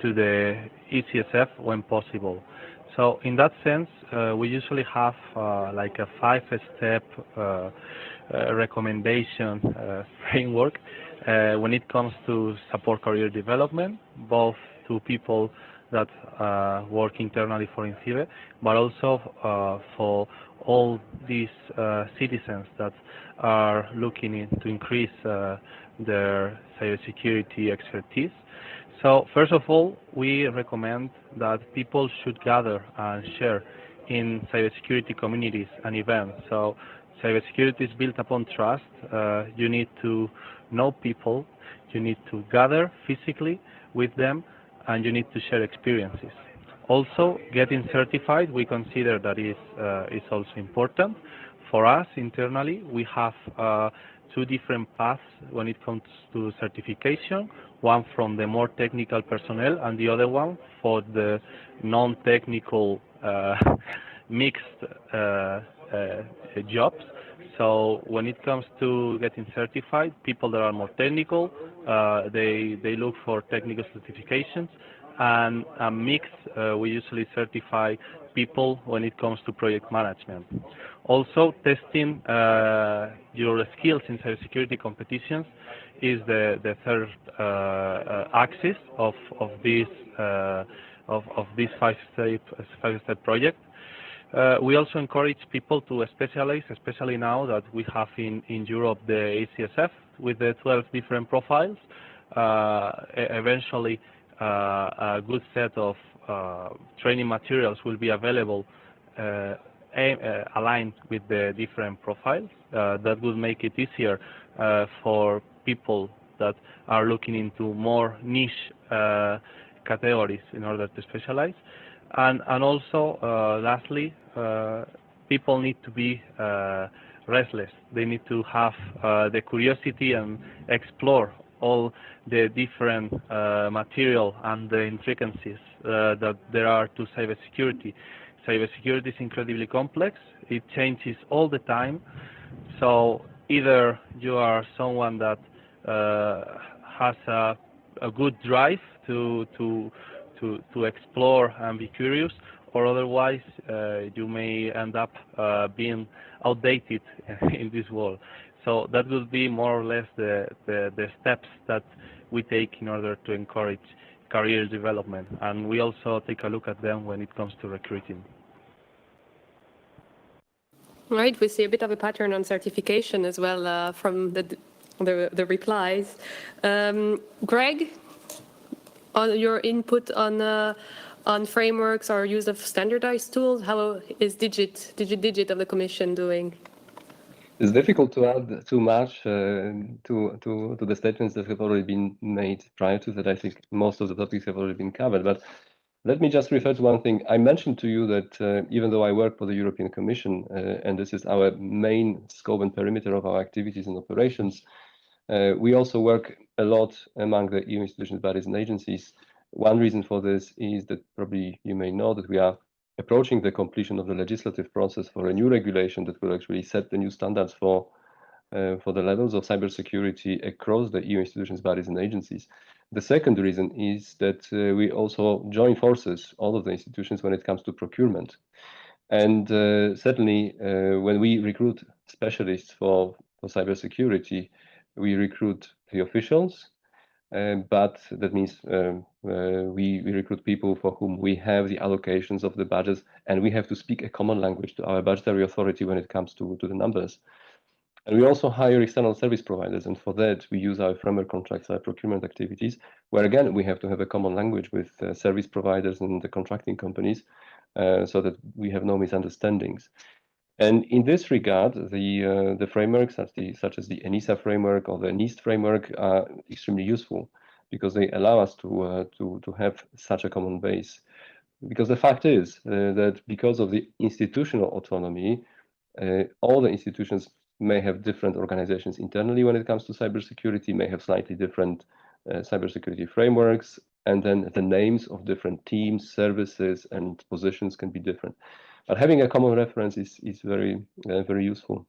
to the ECSF when possible. So in that sense, we usually have like a 5-step recommendation framework when it comes to support career development, both to people that work internally for INCIBE, but also for all these citizens that are looking to increase their cybersecurity expertise. So first of all, we recommend that people should gather and share in cybersecurity communities and events. So cybersecurity is built upon trust. You need to know people, you need to gather physically with them, and you need to share experiences. Also, getting certified, we consider that is also important. For us internally, we have 2 different paths when it comes to certification, one from the more technical personnel and the other one for the non-technical mixed jobs. So when it comes to getting certified, people that are more technical, they look for technical certifications, and a mix, we usually certify people when it comes to project management. Also, testing your skills in cybersecurity competitions is the third axis of this 5-step project. We also encourage people to specialize, especially now that we have in Europe the ACSF with the 12 different profiles. Eventually, a good set of training materials will be available aligned with the different profiles. That will make it easier for people that are looking into more niche categories in order to specialize. And also, lastly, people need to be restless. They need to have the curiosity and explore all the different material and the intricacies that there are to cybersecurity. Cybersecurity is incredibly complex. It changes all the time. So either you are someone that has a good drive to explore and be curious, or otherwise you may end up being outdated in this world. So that will be more or less the steps that we take in order to encourage career development, and we also take a look at them when it comes to recruiting. Right, we see a bit of a pattern on certification as well from the replies. Greg, on your input on frameworks or use of standardized tools, how is Digit of the Commission doing? It's difficult to add too much to the statements that have already been made prior to that. I think most of the topics have already been covered, but let me just refer to one thing. I mentioned to you that even though I work for the European Commission, and this is our main scope and perimeter of our activities and operations, we also work a lot among the EU institutions, bodies and agencies. One reason for this is that probably you may know that we are approaching the completion of the legislative process for a new regulation that will actually set the new standards for the levels of cybersecurity across the EU institutions, bodies and agencies. The second reason is that we also join forces, all of the institutions, when it comes to procurement. And certainly when we recruit specialists for cybersecurity, we recruit the officials, but that means we recruit people for whom we have the allocations of the budgets, and we have to speak a common language to our budgetary authority when it comes to the numbers. And we also hire external service providers, and for that we use our framework contracts, our procurement activities, where again we have to have a common language with service providers and the contracting companies, so that we have no misunderstandings. And in this regard, the frameworks such as the ENISA framework or the NIST framework are extremely useful because they allow us to have such a common base. Because the fact is that because of the institutional autonomy, all the institutions may have different organizations internally when it comes to cybersecurity, may have slightly different cybersecurity frameworks, and then the names of different teams, services, and positions can be different. But having a common reference is very, very useful.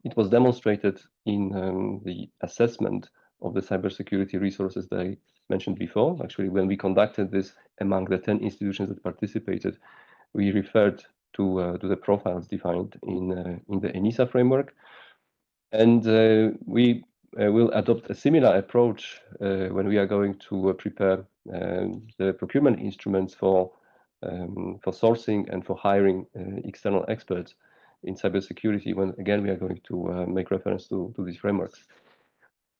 It was demonstrated in the assessment of the cybersecurity resources that I mentioned before. Actually, when we conducted this among the 10 institutions that participated, we referred to the profiles defined in the ENISA framework. And we will adopt a similar approach when we are going to prepare the procurement instruments for sourcing and for hiring external experts in cybersecurity, when again we are going to make reference to these frameworks.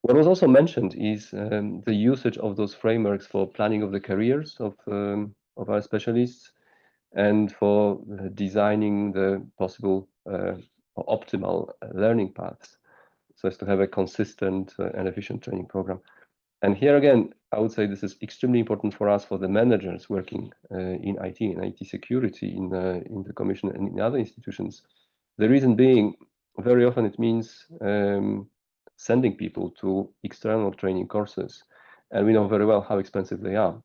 What was also mentioned is the usage of those frameworks for planning of the careers of our specialists and for designing the possible or optimal learning paths, so as to have a consistent and efficient training program. And here again, I would say this is extremely important for us, for the managers working in IT and IT security in the Commission and in other institutions. The reason being, very often it means sending people to external training courses, and we know very well how expensive they are.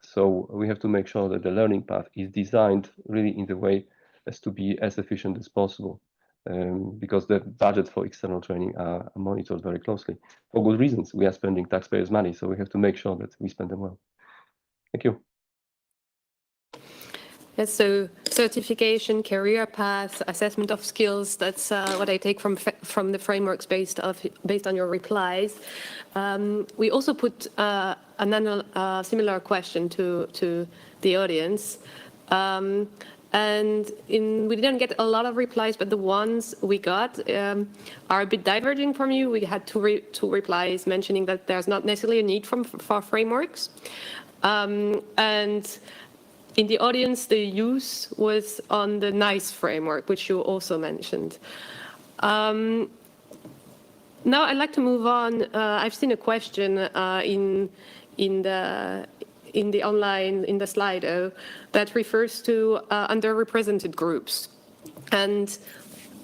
So we have to make sure that the learning path is designed really in the way as to be as efficient as possible. Because the budget for external training are monitored very closely. For good reasons, we are spending taxpayers' money, so we have to make sure that we spend them well. Thank you. Yes, so certification, career path, assessment of skills, that's what I take from the frameworks based on your replies. We also put a similar question to the audience. And we didn't get a lot of replies, but the ones we got are a bit diverging from you. We had two replies mentioning that there's not necessarily a need for frameworks. And in the audience, the use was on the NICE framework, which you also mentioned. Now I'd like to move on. I've seen a question in the online, in the Slido, that refers to underrepresented groups. And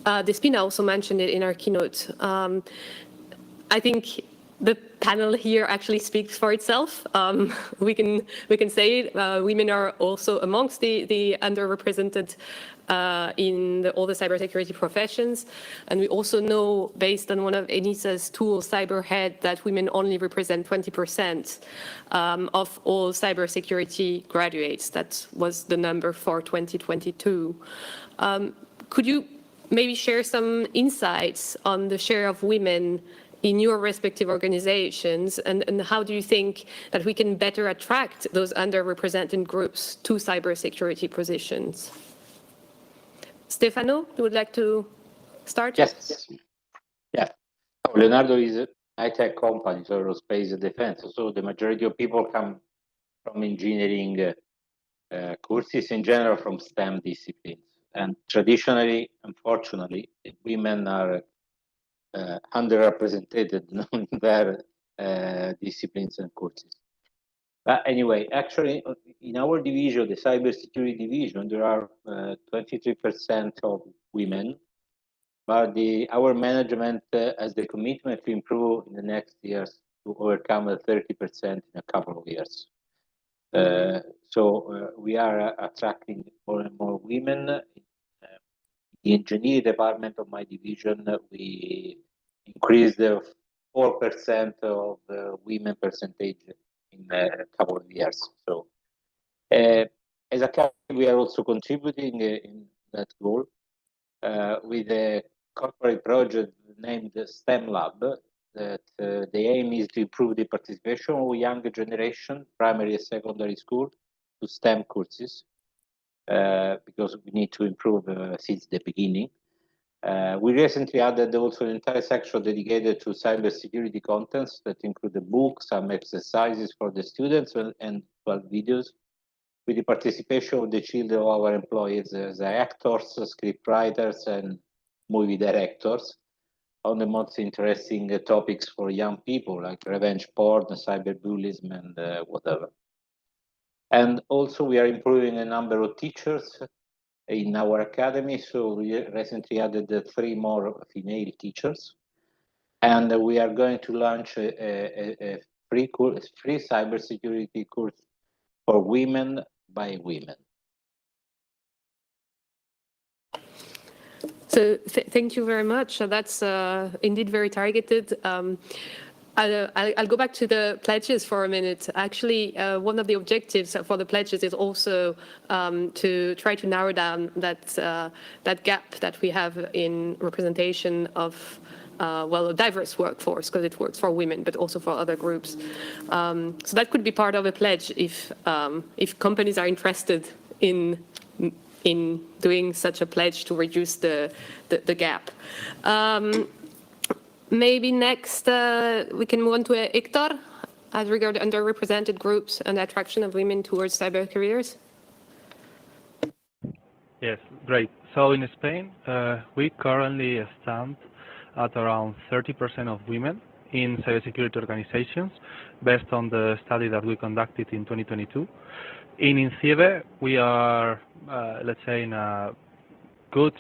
Despina also mentioned it in our keynote. I think the panel here actually speaks for itself. We can say it. Women are also amongst the underrepresented in all the cybersecurity professions. And we also know, based on one of ENISA's tools, CyberHead, that women only represent 20% of all cybersecurity graduates. That was the number for 2022. Could you maybe share some insights on the share of women in your respective organizations, and how do you think that we can better attract those underrepresented groups to cybersecurity positions? Stefano, you would like to start? Yes. Yeah. Leonardo is a high-tech company, so aerospace defense. So the majority of people come from engineering courses, in general from STEM disciplines. And traditionally, unfortunately, women are underrepresented in their disciplines and courses. But anyway, actually, in our division, the cybersecurity division, there are 23% of women, but our management has the commitment to improve in the next years to overcome the 30% in a couple of years. So we are attracting more and more women. The engineering department of my division, we increased the 4% of the women percentage in a couple of years. So as a company, we are also contributing in that goal with a corporate project named STEM Lab, that the aim is to improve the participation of younger generation, primary and secondary school, to STEM courses, because we need to improve since the beginning. We recently added also an entire section dedicated to cybersecurity contents that include the book, some exercises for the students, and 12 videos with the participation of the children of our employees as actors, script writers, and movie directors on the most interesting topics for young people, like revenge porn, cyberbullying, and whatever. And also we are improving a number of teachers in our academy. So we recently added 3 more female teachers. And we are going to launch a free cybersecurity course for women by women. So thank you very much. That's indeed very targeted. I'll go back to the pledges for a minute. Actually, one of the objectives for the pledges is also to try to narrow down that gap that we have in representation of a diverse workforce, because it works for women, but also for other groups. So that could be part of a pledge if companies are interested in doing such a pledge to reduce the gap. Maybe next we can move on to Hector as regard underrepresented groups and the attraction of women towards cyber careers. Yes, great. So in Spain, we currently stand at around 30% of women in cybersecurity organizations, based on the study that we conducted in 2022. In INCIBE, we are, let's say, in a good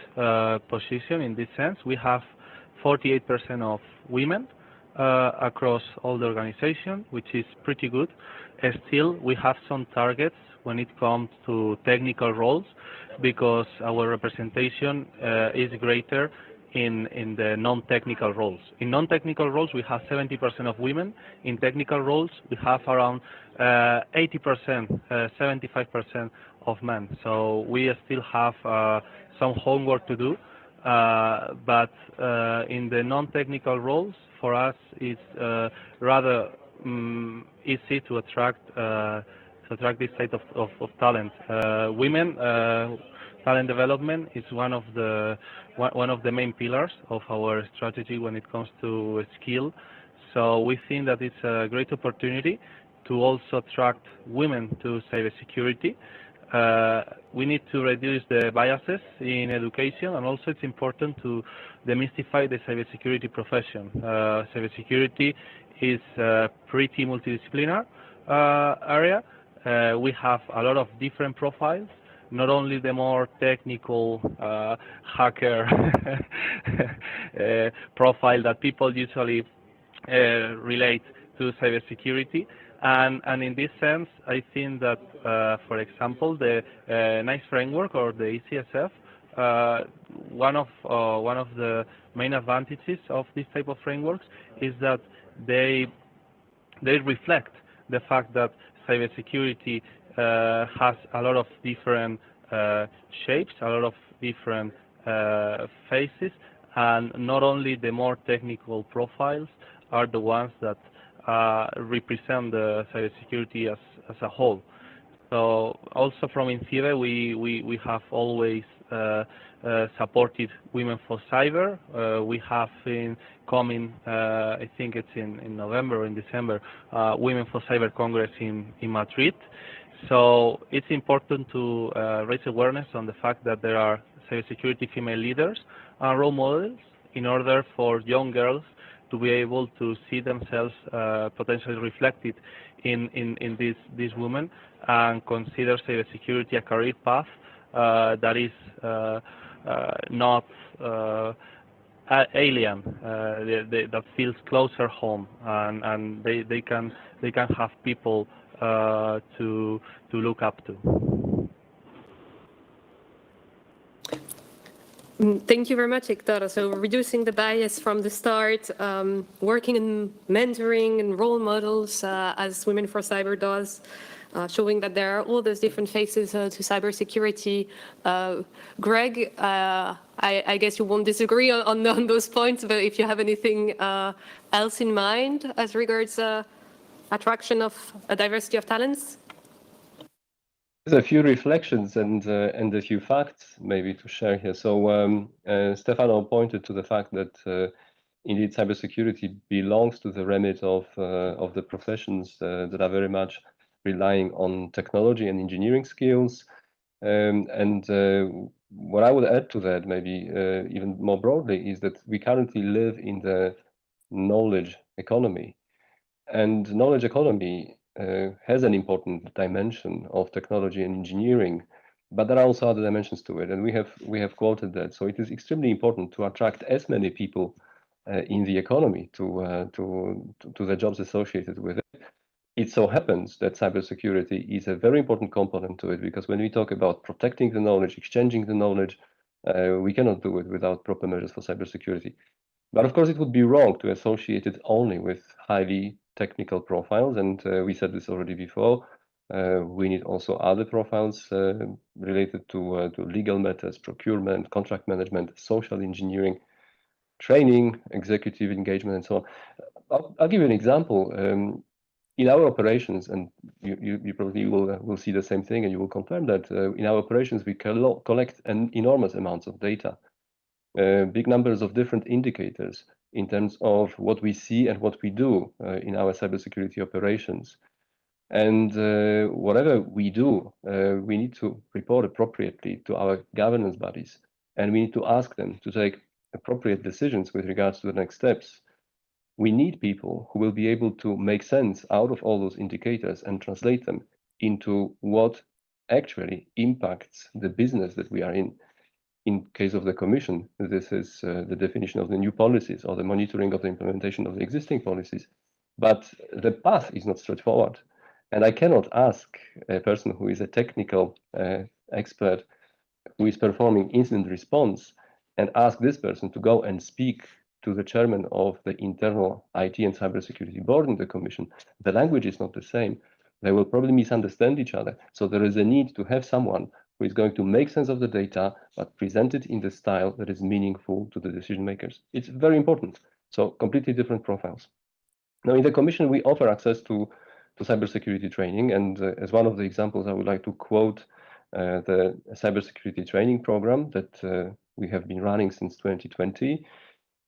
position in this sense. We have 48% of women across all the organization, which is pretty good. Still, we have some targets when it comes to technical roles, because our representation is greater in the non-technical roles. In non-technical roles, we have 70% of women. In technical roles, we have around 80%, 75% of men. So we still have some homework to do. But in the non-technical roles, for us, it's rather easy to attract this type of talent. Women talent development is one of the main pillars of our strategy when it comes to skill. So we think that it's a great opportunity to also attract women to cybersecurity. We need to reduce the biases in education, and also it's important to demystify the cybersecurity profession. Cybersecurity is a pretty multidisciplinary area. We have a lot of different profiles, not only the more technical hacker profile that people usually relate to cybersecurity. And in this sense, I think that, for example, the NICE framework or the ECSF, one of the main advantages of this type of frameworks is that they reflect the fact that cybersecurity has a lot of different shapes, a lot of different faces, and not only the more technical profiles are the ones that represent the cybersecurity as a whole. So also from INCIBE, we have always supported Women for Cyber. We have in coming, I think it's in November or in December, Women for Cyber Congress in Madrid. So it's important to raise awareness on the fact that there are cybersecurity female leaders and role models in order for young girls to be able to see themselves potentially reflected in these women, and consider cybersecurity a career path that is not alien, that feels closer home, and they can have people to look up to. Thank you very much, Hector. So reducing the bias from the start, working in mentoring and role models, as Women for Cyber does, showing that there are all those different faces to cybersecurity. Greg, I guess you won't disagree on those points, but if you have anything else in mind as regards attraction of a diversity of talents? There's a few reflections and a few facts maybe to share here. So Stefano pointed to the fact that indeed cybersecurity belongs to the remit of the professions that are very much relying on technology and engineering skills. What I would add to that, maybe even more broadly, is that we currently live in the knowledge economy. And knowledge economy has an important dimension of technology and engineering, but there are also other dimensions to it, and we have quoted that. So it is extremely important to attract as many people in the economy to the jobs associated with it. It so happens that cybersecurity is a very important component to it, because when we talk about protecting the knowledge, exchanging the knowledge, we cannot do it without proper measures for cybersecurity. But of course, it would be wrong to associate it only with highly technical profiles, and we said this already before. We need also other profiles related to legal matters, procurement, contract management, social engineering, training, executive engagement, and so on. I'll give you an example. In our operations, and you probably will see the same thing, and you will confirm that in our operations we collect an enormous amounts of data, big numbers of different indicators in terms of what we see and what we do in our cybersecurity operations. And whatever we do, we need to report appropriately to our governance bodies, and we need to ask them to take appropriate decisions with regards to the next steps. We need people who will be able to make sense out of all those indicators and translate them into what actually impacts the business that we are in. In case of the Commission, this is the definition of the new policies or the monitoring of the implementation of the existing policies. But the path is not straightforward. And I cannot ask a person who is a technical expert who is performing incident response and ask this person to go and speak to the chairman of the internal IT and cybersecurity board in the Commission. The language is not the same. They will probably misunderstand each other. So there is a need to have someone who is going to make sense of the data, but present it in the style that is meaningful to the decision makers. It's very important. So completely different profiles. Now, in the Commission, we offer access to cybersecurity training. And as one of the examples, I would like to quote the cybersecurity training program that we have been running since 2020.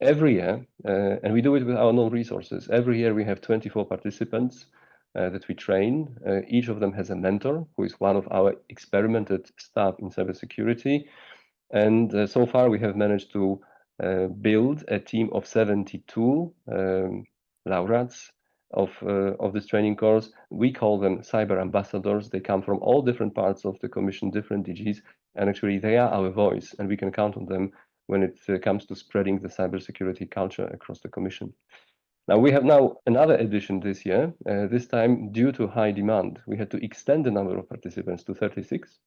Every year, and we do it with our own resources, every year we have 24 participants that we train. Each of them has a mentor who is one of our experimented staff in cybersecurity. And so far we have managed to build a team of 72 laureates of this training course. We call them cyber ambassadors. They come from all different parts of the Commission, different DGs, and actually they are our voice, and we can count on them when it comes to spreading the cybersecurity culture across the Commission. Now, we have another edition this year. This time, due to high demand, we had to extend the number of participants to 36.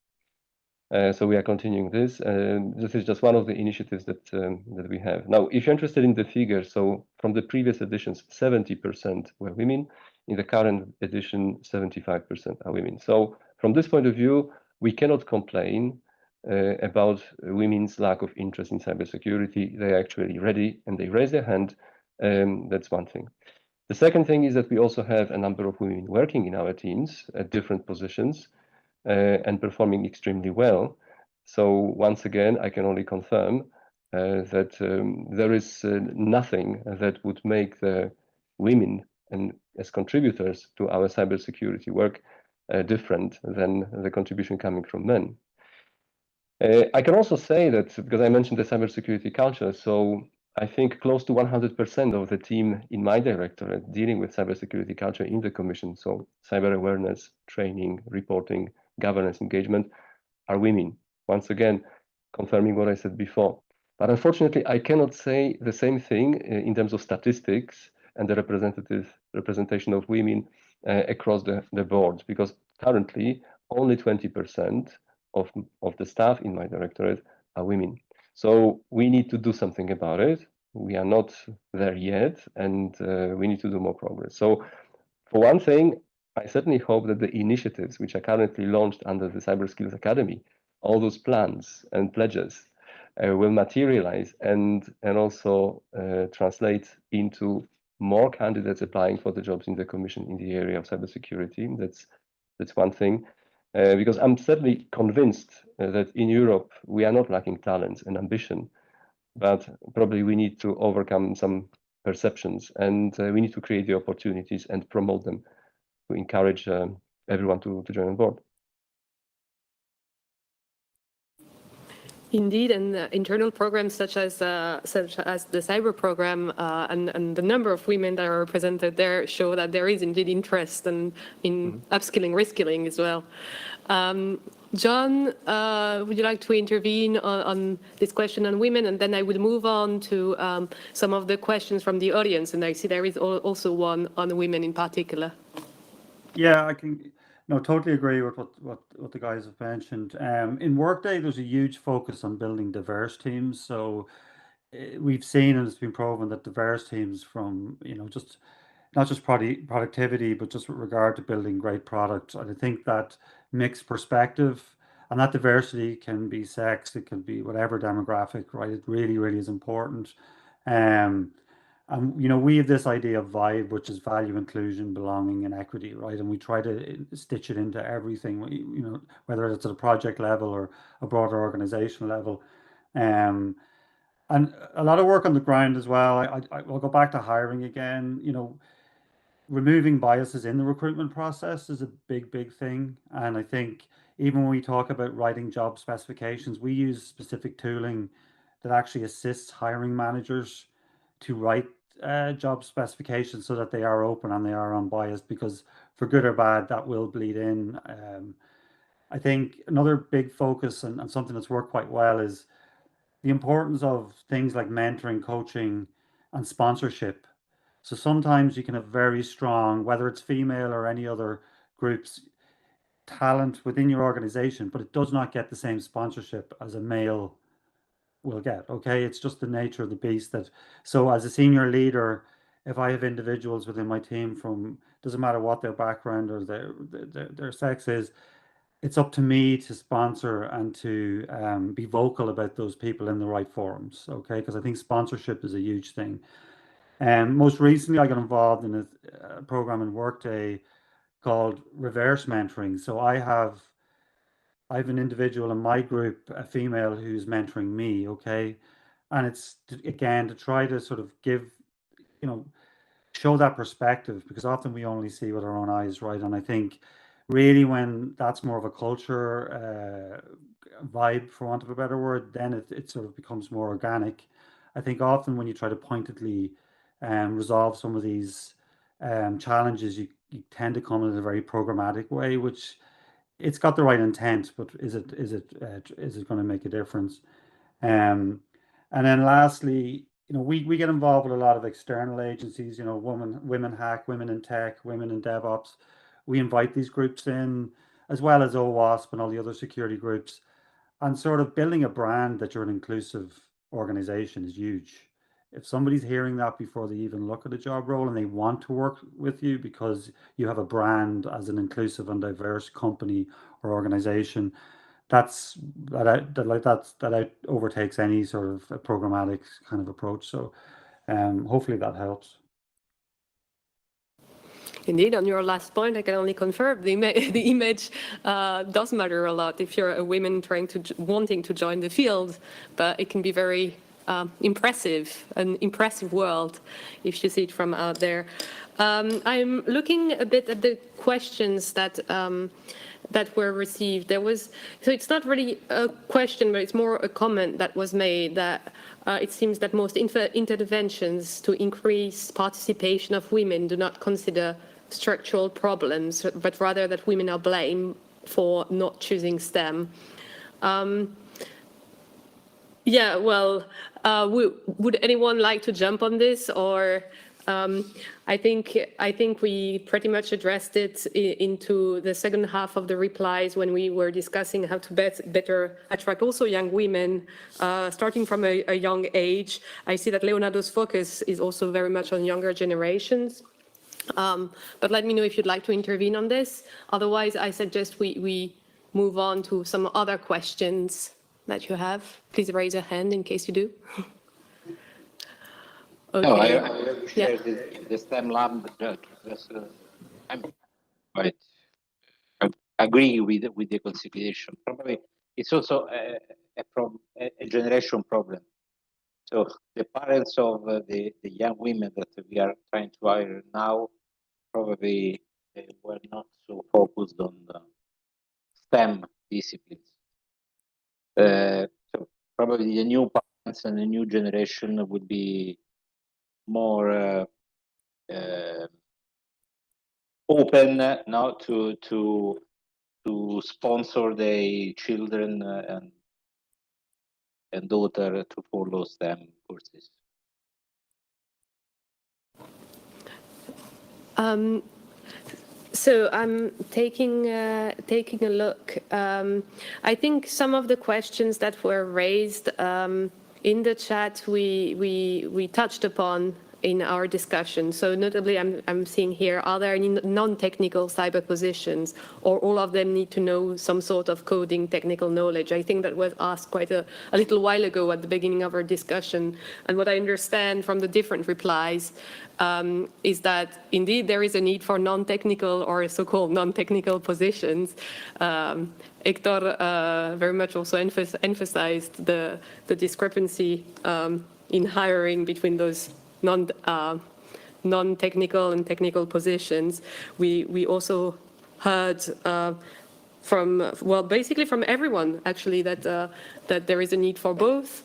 So we are continuing this. This is just one of the initiatives that we have. Now, if you're interested in the figures, so from the previous editions, 70% were women. In the current edition, 75% are women. So from this point of view, we cannot complain about women's lack of interest in cybersecurity. They are actually ready and they raise their hand. That's one thing. The second thing is that we also have a number of women working in our teams at different positions and performing extremely well. So once again, I can only confirm that there is nothing that would make the women and as contributors to our cybersecurity work different than the contribution coming from men. I can also say that, because I mentioned the cybersecurity culture, so I think close to 100% of the team in my directorate dealing with cybersecurity culture in the Commission, so cyber awareness, training, reporting, governance engagement, are women. Once again, confirming what I said before. But unfortunately, I cannot say the same thing in terms of statistics and the representation of women across the board, because currently only 20% of the staff in my directorate are women. So we need to do something about it. We are not there yet, and we need to do more progress. So for one thing, I certainly hope that the initiatives which are currently launched under the Cyber Skills Academy, all those plans and pledges will materialize and also translate into more candidates applying for the jobs in the Commission in the area of cybersecurity. That's one thing. Because I'm certainly convinced that in Europe, we are not lacking talent and ambition, but probably we need to overcome some perceptions and we need to create the opportunities and promote them to encourage everyone to join on board. Indeed, and internal programs such as the cyber program and the number of women that are represented there show that there is indeed interest in upskilling, reskilling as well. John, would you like to intervene on this question on women? And then I would move on to some of the questions from the audience. And I see there is also one on women in particular. Yeah, I can totally agree with what the guys have mentioned. In Workday, there's a huge focus on building diverse teams. So we've seen, and it's been proven, that diverse teams from, just not just productivity, but just with regard to building great products. And I think that mixed perspective, and that diversity can be sex, it can be whatever demographic, right? It really, really is important. And we have this idea of VIBE, which is value, inclusion, belonging, and equity, right? And we try to stitch it into everything, whether it's at a project level or a broader organizational level. And a lot of work on the ground as well. I will go back to hiring again. Removing biases in the recruitment process is a big thing. And I think even when we talk about writing job specifications, we use specific tooling that actually assists hiring managers to write job specifications so that they are open and they are unbiased, because for good or bad, that will bleed in. I think another big focus and something that's worked quite well is the importance of things like mentoring, coaching, and sponsorship. So sometimes you can have very strong, whether it's female or any other groups, talent within your organization, but it does not get the same sponsorship as a male will get. Okay, it's just the nature of the beast. That so as a senior leader, if I have individuals within my team from, doesn't matter what their background or their sex is, it's up to me to sponsor and to be vocal about those people in the right forums. Okay, because I think sponsorship is a huge thing. And most recently, I got involved in a program in Workday called reverse mentoring. So I have an individual in my group, a female, who's mentoring me. Okay, and it's again to try to sort of give, show that perspective, because often we only see with our own eyes, right? And I think really when that's more of a culture vibe, for want of a better word, then it sort of becomes more organic. I think often when you try to pointedly resolve some of these challenges, you tend to come in a very programmatic way, which it's got the right intent, but is it going to make a difference? And then lastly, we get involved with a lot of external agencies, Women Hack, Women in Tech, Women in DevOps. We invite these groups in, as well as OWASP and all the other security groups, and sort of building a brand that you're an inclusive organization is huge. If somebody's hearing that before they even look at a job role and they want to work with you because you have a brand as an inclusive and diverse company or organization, that overtakes any sort of a programmatic kind of approach. So hopefully that helps. Indeed, on your last point, I can only confirm the image does matter a lot if you're a woman wanting to join the field, but it can be very an impressive world if you see it from out there. I'm looking a bit at the questions that were received. So it's not really a question, but it's more a comment that was made that it seems that most interventions to increase participation of women do not consider structural problems, but rather that women are blamed for not choosing STEM. Yeah, well, would anyone like to jump on this? Or I think we pretty much addressed it into the second half of the replies when we were discussing how to better attract also young women, starting from a young age. I see that Leonardo's focus is also very much on younger generations. But let me know if you'd like to intervene on this. Otherwise, I suggest we move on to some other questions that you have. Please raise your hand in case you do. Okay. No, I already shared the STEM lab. I'm quite agree with the consideration. Probably it's also a generation problem. So the parents of the young women that we are trying to hire now probably were not so focused on the STEM disciplines. So probably the new parents and the new generation would be more open now to sponsor their children and daughter to follow STEM courses. So I'm taking a look. I think some of the questions that were raised in the chat we touched upon in our discussion. So notably, I'm seeing here: are there any non-technical cyber positions, or all of them need to know some sort of coding technical knowledge? I think that was asked quite a little while ago at the beginning of our discussion. And what I understand from the different replies is that indeed there is a need for non-technical or so-called non-technical positions. Hector very much also emphasized the discrepancy in hiring between those non-technical and technical positions. We also heard from, well, basically from everyone actually, that there is a need for both,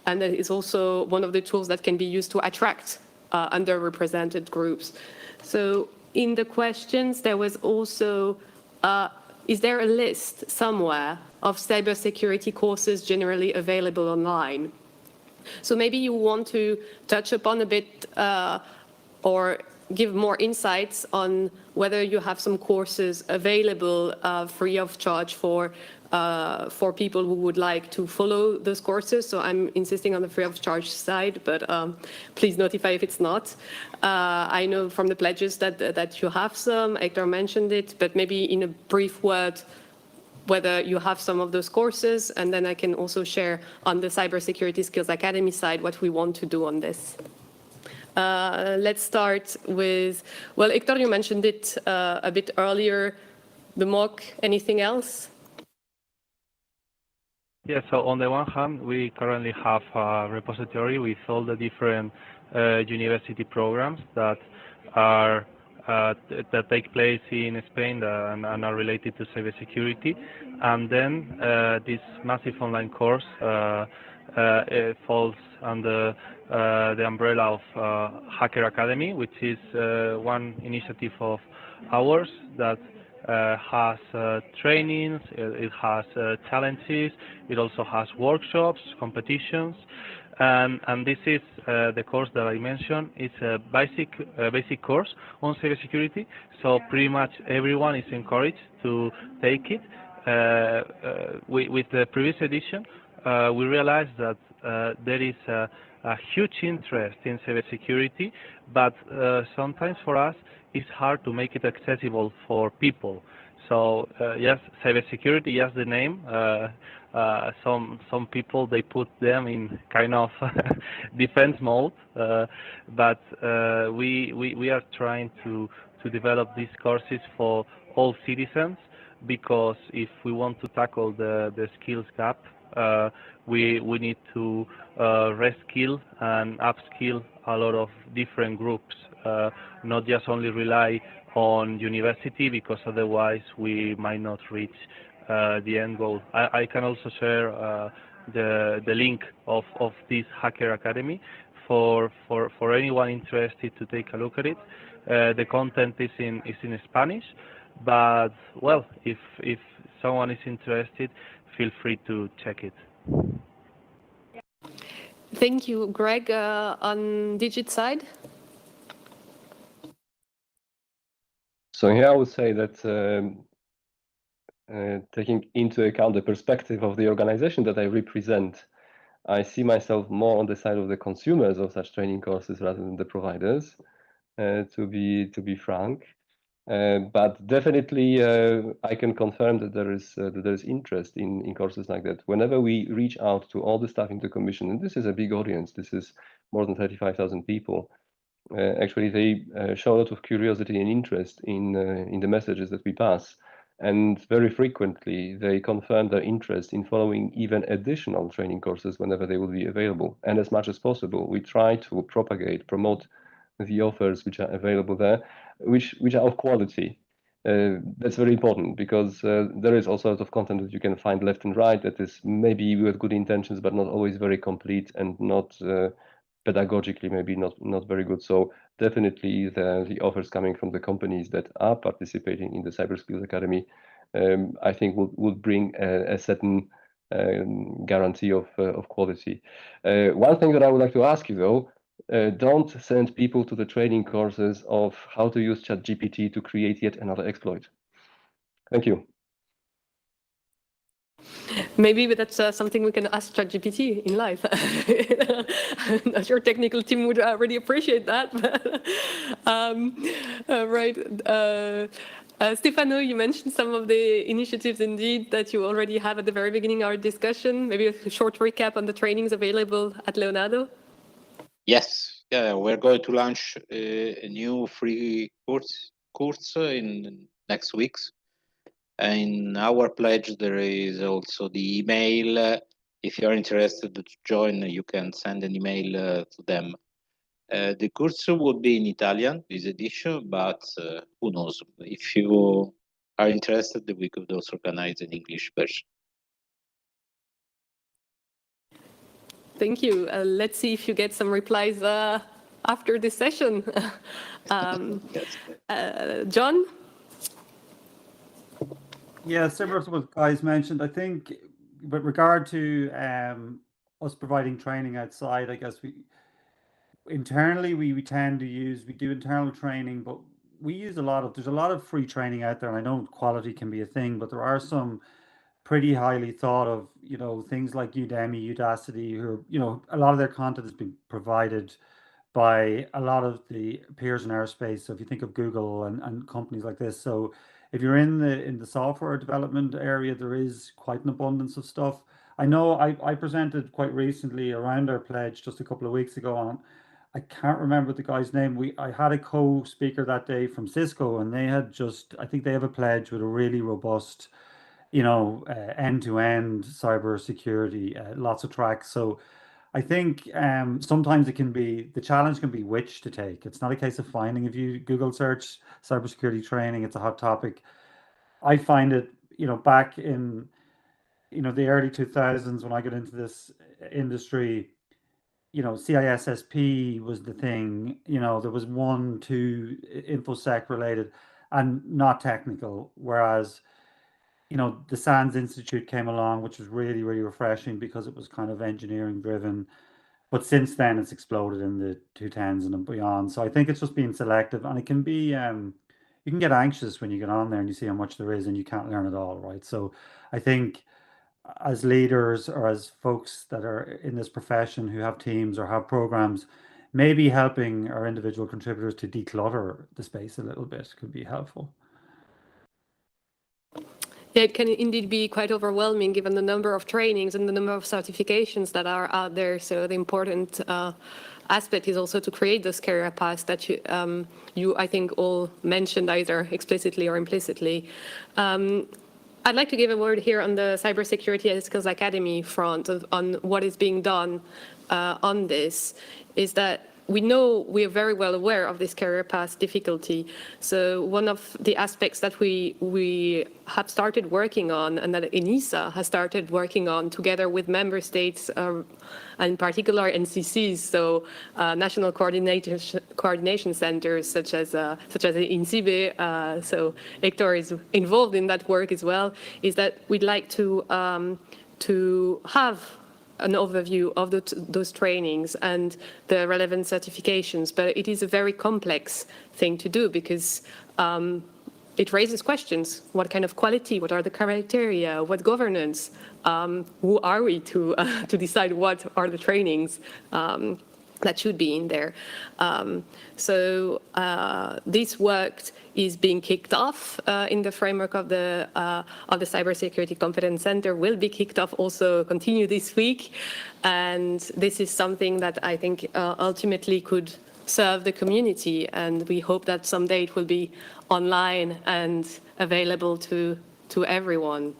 and that is also one of the tools that can be used to attract underrepresented groups. So in the questions, there was also, is there a list somewhere of cybersecurity courses generally available online? So maybe you want to touch upon a bit or give more insights on whether you have some courses available free of charge for people who would like to follow those courses. So I'm insisting on the free of charge side, but please notify if it's not. I know from the pledges that you have some. Hector mentioned it, but maybe in a brief word, whether you have some of those courses, and then I can also share on the Cybersecurity Skills Academy side what we want to do on this. Let's start with, well, Hector, you mentioned it a bit earlier, the MOOC. Anything else? Yeah, so on the one hand, we currently have a repository with all the different university programs that are that take place in Spain and are related to cybersecurity. And then this massive online course falls under the umbrella of Hacker Academy, which is one initiative of ours that has trainings, it has challenges, it also has workshops, competitions, and this is the course that I mentioned. It's a basic course on cybersecurity, so pretty much everyone is encouraged to take it. With the previous edition, we realized that there is a huge interest in cybersecurity, but sometimes for us it's hard to make it accessible for people. So yes, cybersecurity, yes, the name. Some people, they put them in kind of defense mode, but we are trying to develop these courses for all citizens, because if we want to tackle the skills gap, we need to reskill and upskill a lot of different groups, not just only rely on university, because otherwise we might not reach the end goal. I can also share the link of this Hacker Academy for anyone interested to take a look at it. The content is in Spanish, but well, if someone is interested, feel free to check it. Thank you, Greg. On Digit side? So here I would say that taking into account the perspective of the organization that I represent, I see myself more on the side of the consumers of such training courses rather than the providers, to be frank. But definitely, I can confirm that there is interest in courses like that. Whenever we reach out to all the staff in the commission, and this is a big audience, this is more than 35,000 people, actually they show a lot of curiosity and interest in the messages that we pass. And very frequently, they confirm their interest in following even additional training courses whenever they will be available. And as much as possible, we try to promote the offers which are available there, which are of quality. That's very important because there is all sorts of content that you can find left and right that is maybe with good intentions, but not always very complete and not pedagogically maybe not very good. So definitely the offers coming from the companies that are participating in the Cyber Skills Academy, I think would bring a certain guarantee of quality. One thing that I would like to ask you though, don't send people to the training courses of how to use ChatGPT to create yet another exploit. Thank you. Maybe that's something we can ask ChatGPT in life. I'm not sure technical team would really appreciate that. But, right. Stefano, you mentioned some of the initiatives indeed that you already have at the very beginning of our discussion. Maybe a short recap on the trainings available at Leonardo. Yes, we're going to launch a new free course in next weeks. In our pledge, there is also the email. If you're interested to join, you can send an email to them. The course would be in Italian, this edition, but who knows? If you are interested, we could also organize an English version. Thank you. Let's see if you get some replies after this session. John? Yeah, similar to what guys mentioned, I think with regard to us providing training outside, I guess internally we tend to we do internal training, but we use there's a lot of free training out there, and I know quality can be a thing, but there are some pretty highly thought of, things like Udemy, Udacity, who, a lot of their content has been provided by a lot of the peers in our space. So if you think of Google and companies like this, so if you're in the software development area, there is quite an abundance of stuff. I know I presented quite recently around our pledge just a couple of weeks ago on, I can't remember the guy's name. I had a co-speaker that day from Cisco, and they had I think they have a pledge with a really robust, end-to-end cybersecurity, lots of tracks. So I think sometimes the challenge can be which to take. It's not a case of finding. If you Google search cybersecurity training, it's a hot topic. I find it, back in, the early 2000s when I got into this industry, CISSP was the thing. There was 1, 2 InfoSec related and not technical. Whereas, the SANS Institute came along, which was really, really refreshing because it was kind of engineering driven. But since then, it's exploded in the 210s and beyond. So I think it's just being selective, and it can be, you can get anxious when you get on there and you see how much there is and you can't learn it all, right? So I think as leaders or as folks that are in this profession who have teams or have programs, maybe helping our individual contributors to declutter the space a little bit could be helpful. Yeah, it can indeed be quite overwhelming given the number of trainings and the number of certifications that are out there. So the important aspect is also to create those career paths that you I think, all mentioned either explicitly or implicitly. I'd like to give a word here on the Cybersecurity Skills Academy front on what is being done on this, is that we know we are very well aware of this career path difficulty. So one of the aspects that we have started working on, and that ENISA has started working on together with member states, and in particular NCCs, so national coordination centers such as INCIBE, so Hector is involved in that work as well, is that we'd like to have an overview of those trainings and the relevant certifications, but it is a very complex thing to do because it raises questions. What kind of quality? What are the criteria? What governance? Who are we to decide what are the trainings that should be in there? So this work is being kicked off in the framework of the Cybersecurity Competence Center, will be kicked off also, continue this week. And this is something that I think ultimately could serve the community. And we hope that someday it will be online and available to everyone.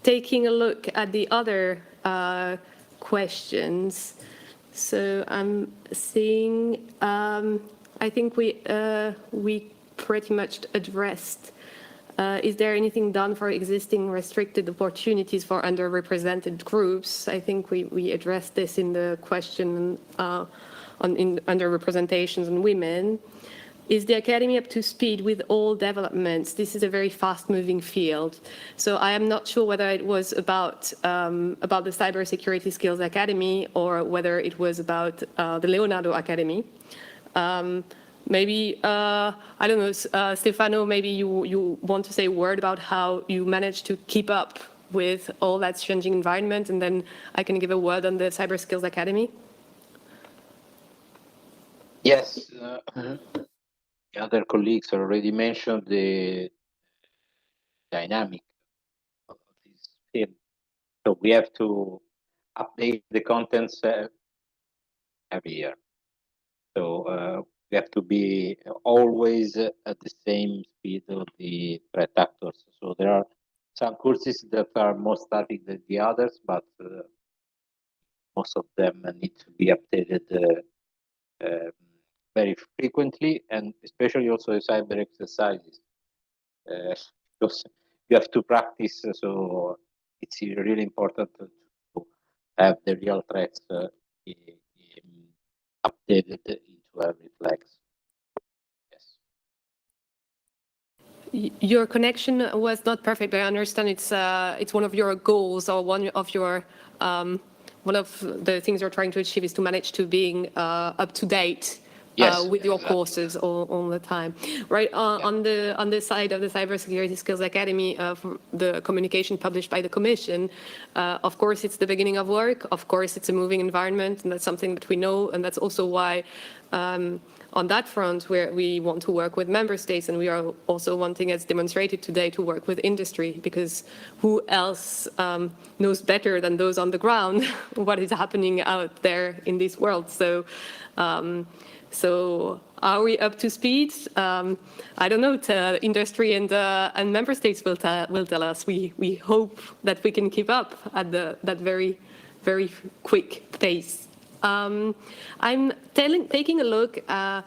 Taking a look at the other questions. So I'm seeing, I think we pretty much addressed. Is there anything done for existing restricted opportunities for underrepresented groups? I think we addressed this in the question in underrepresentations and women. Is the Academy up to speed with all developments? This is a very fast-moving field. So I am not sure whether it was about the Cybersecurity Skills Academy or whether it was about the Leonardo Academy. Maybe, I don't know, Stefano, maybe you want to say a word about how you managed to keep up with all that changing environment, and then I can give a word on the Cyber Skills Academy. Yes, other colleagues already mentioned the dynamic of this field. So we have to update the contents every year. So we have to be always at the same speed of the threat actors. So there are some courses that are more static than the others, but most of them need to be updated very frequently, and especially also the cyber exercises, because you have to practice. So it's really important to have the real threats updated into every flex. Yes. Your connection was not perfect, but I understand it's one of your goals, or one of the things you're trying to achieve is to manage to being up to date. Yes, with your exactly. courses all the time, right? On the side of the Cybersecurity Skills Academy, for the communication published by the Commission, of course it's the beginning of work. Of course it's a moving environment, and that's something that we know, and that's also why on that front we want to work with member states, and we are also wanting, as demonstrated today, to work with industry, because who else knows better than those on the ground what is happening out there in this world? So are we up to speed? I don't know. Industry and member states will tell us. We hope that we can keep up at that very, very quick pace. I'm taking a look at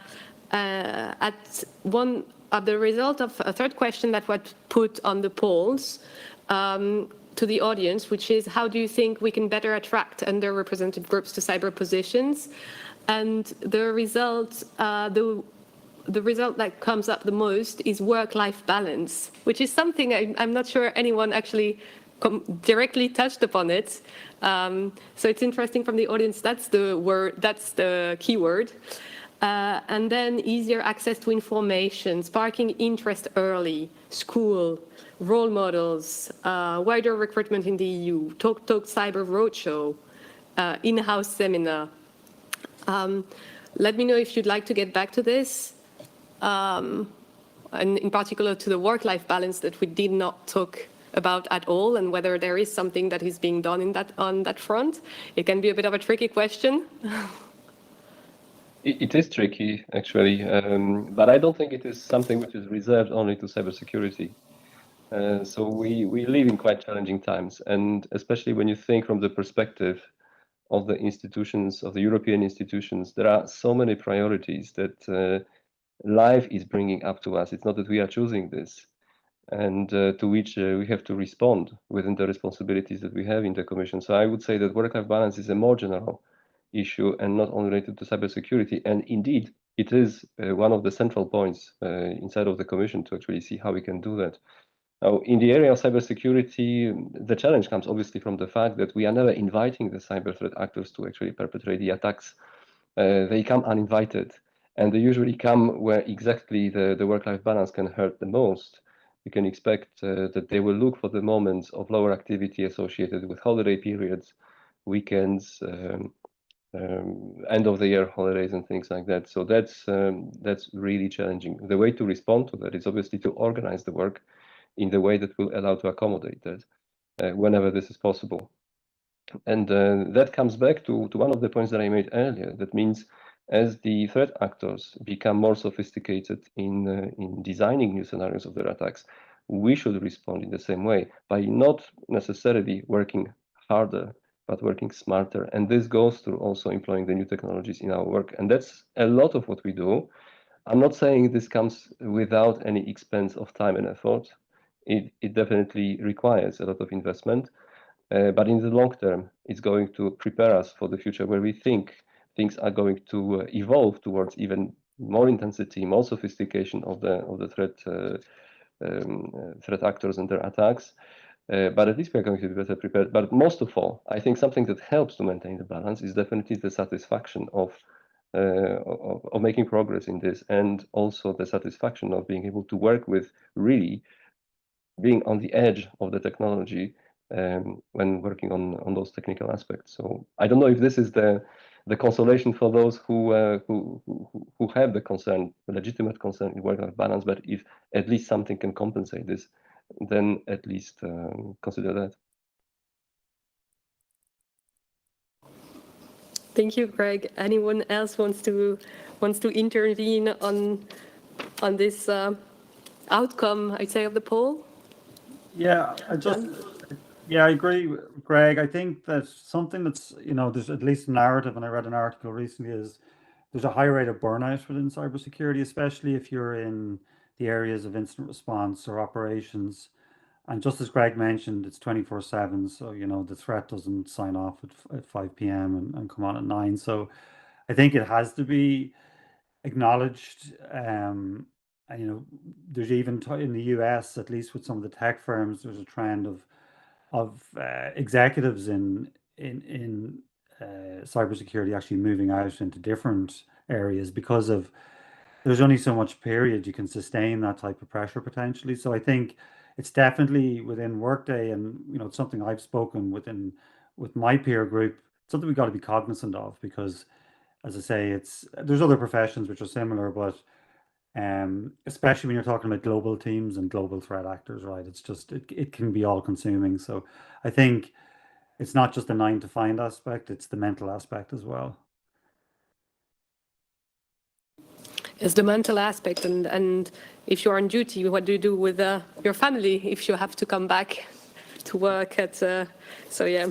one of the result of a third question that was put on the polls to the audience, which is, how do you think we can better attract underrepresented groups to cyber positions? And the result, the result that comes up the most is work-life balance, which is something I'm not sure anyone actually directly touched upon it. So it's interesting from the audience. That's the word. That's the keyword. And then easier access to information, sparking interest early, school, role models, wider recruitment in the EU, Talk Cyber Roadshow, in-house seminar. Let me know if you'd like to get back to this, and in particular to the work-life balance that we did not talk about at all, and whether there is something that is being done on that front. It can be a bit of a tricky question. It is tricky, actually, but I don't think it is something which is reserved only to cybersecurity. So we live in quite challenging times, and especially when you think from the perspective of the institutions, of the European institutions, there are so many priorities that life is bringing up to us. It's not that we are choosing this, and to which we have to respond within the responsibilities that we have in the Commission. So I would say that work-life balance is a more general issue and not only related to cybersecurity. And indeed, it is one of the central points inside of the Commission to actually see how we can do that. Now, in the area of cybersecurity, the challenge comes obviously from the fact that we are never inviting the cyber threat actors to actually perpetrate the attacks. They come uninvited, and they usually come where exactly the work-life balance can hurt the most. You can expect that they will look for the moments of lower activity associated with holiday periods, weekends, end of the year holidays and things like that. So that's really challenging. The way to respond to that is obviously to organize the work in the way that will allow to accommodate that whenever this is possible. And that comes back to one of the points that I made earlier. That means as the threat actors become more sophisticated in designing new scenarios of their attacks, we should respond in the same way by not necessarily working harder, but working smarter. And this goes through also employing the new technologies in our work. And that's a lot of what we do. I'm not saying this comes without any expense of time and effort. It definitely requires a lot of investment, but in the long term, it's going to prepare us for the future where we think things are going to evolve towards even more intensity, more sophistication of the threat actors and their attacks. But at least we're going to be better prepared. But most of all, I think something that helps to maintain the balance is definitely the satisfaction of making progress in this, and also the satisfaction of being able to work with really being on the edge of the technology when working on those technical aspects. So I don't know if this is the consolation for those who have the concern, the legitimate concern in work-life balance, but if at least something can compensate this, then at least consider that. Thank you, Greg. Anyone else wants to intervene on this outcome, I'd say, of the poll? Yeah, I agree, Greg. I think that something that's, there's at least a narrative, and I read an article recently, is there's a high rate of burnout within cybersecurity, especially if you're in the areas of incident response or operations. And just as Greg mentioned, it's 24/7. So, the threat doesn't sign off at 5 p.m. and come on at 9. So I think it has to be acknowledged. And, there's even in the US, at least with some of the tech firms, there's a trend of executives in cybersecurity actually moving out into different areas because of there's only so much period you can sustain that type of pressure potentially. So I think it's definitely within Workday, and it's something I've spoken with my peer group, something we've got to be cognizant of, because as I say, there's other professions which are similar, but especially when you're talking about global teams and global threat actors, right? It's just it can be all consuming. So I think it's not just the 9 to 5 aspect, it's the mental aspect as well. It's the mental aspect, and if you're on duty, what do you do with your family if you have to come back to work at? So yeah,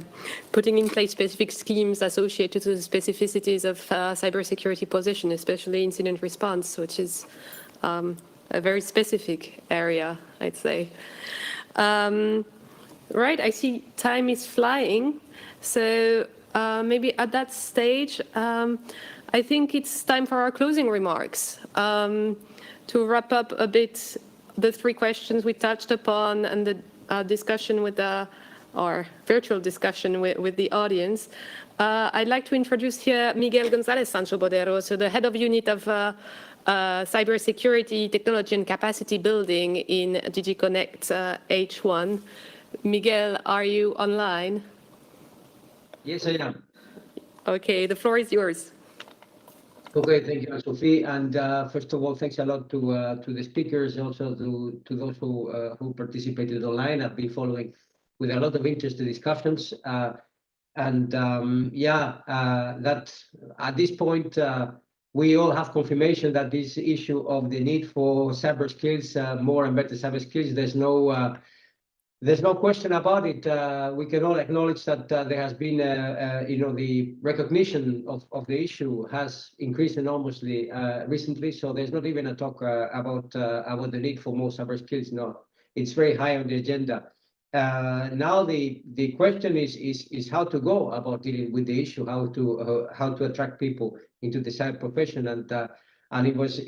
putting in place specific schemes associated to the specificities of cybersecurity position, especially incident response, which is a very specific area, I'd say. Right, I see time is flying, so maybe at that stage, I think it's time for our closing remarks. To wrap up a bit the 3 questions we touched upon and the discussion with our virtual discussion with the audience, I'd like to introduce here Miguel Gonzalez Sancho Bodero, so the head of unit of cybersecurity technology and capacity building in DG Connect H1. Miguel, are you online? Yes, I am. Okay, the floor is yours. Okay, thank you, Sophie. And first of all, thanks a lot to the speakers, also to those who participated online. I've been following with a lot of interest the discussions. That at this point, we all have confirmation that this issue of the need for cyber skills, more and better cyber skills, there's no question about it. We can all acknowledge that there has been, the recognition of the issue has increased enormously recently. So there's not even a talk about the need for more cyber skills. No, it's very high on the agenda. Now the question is how to go about dealing with the issue, how to attract people into the cyber profession, and it was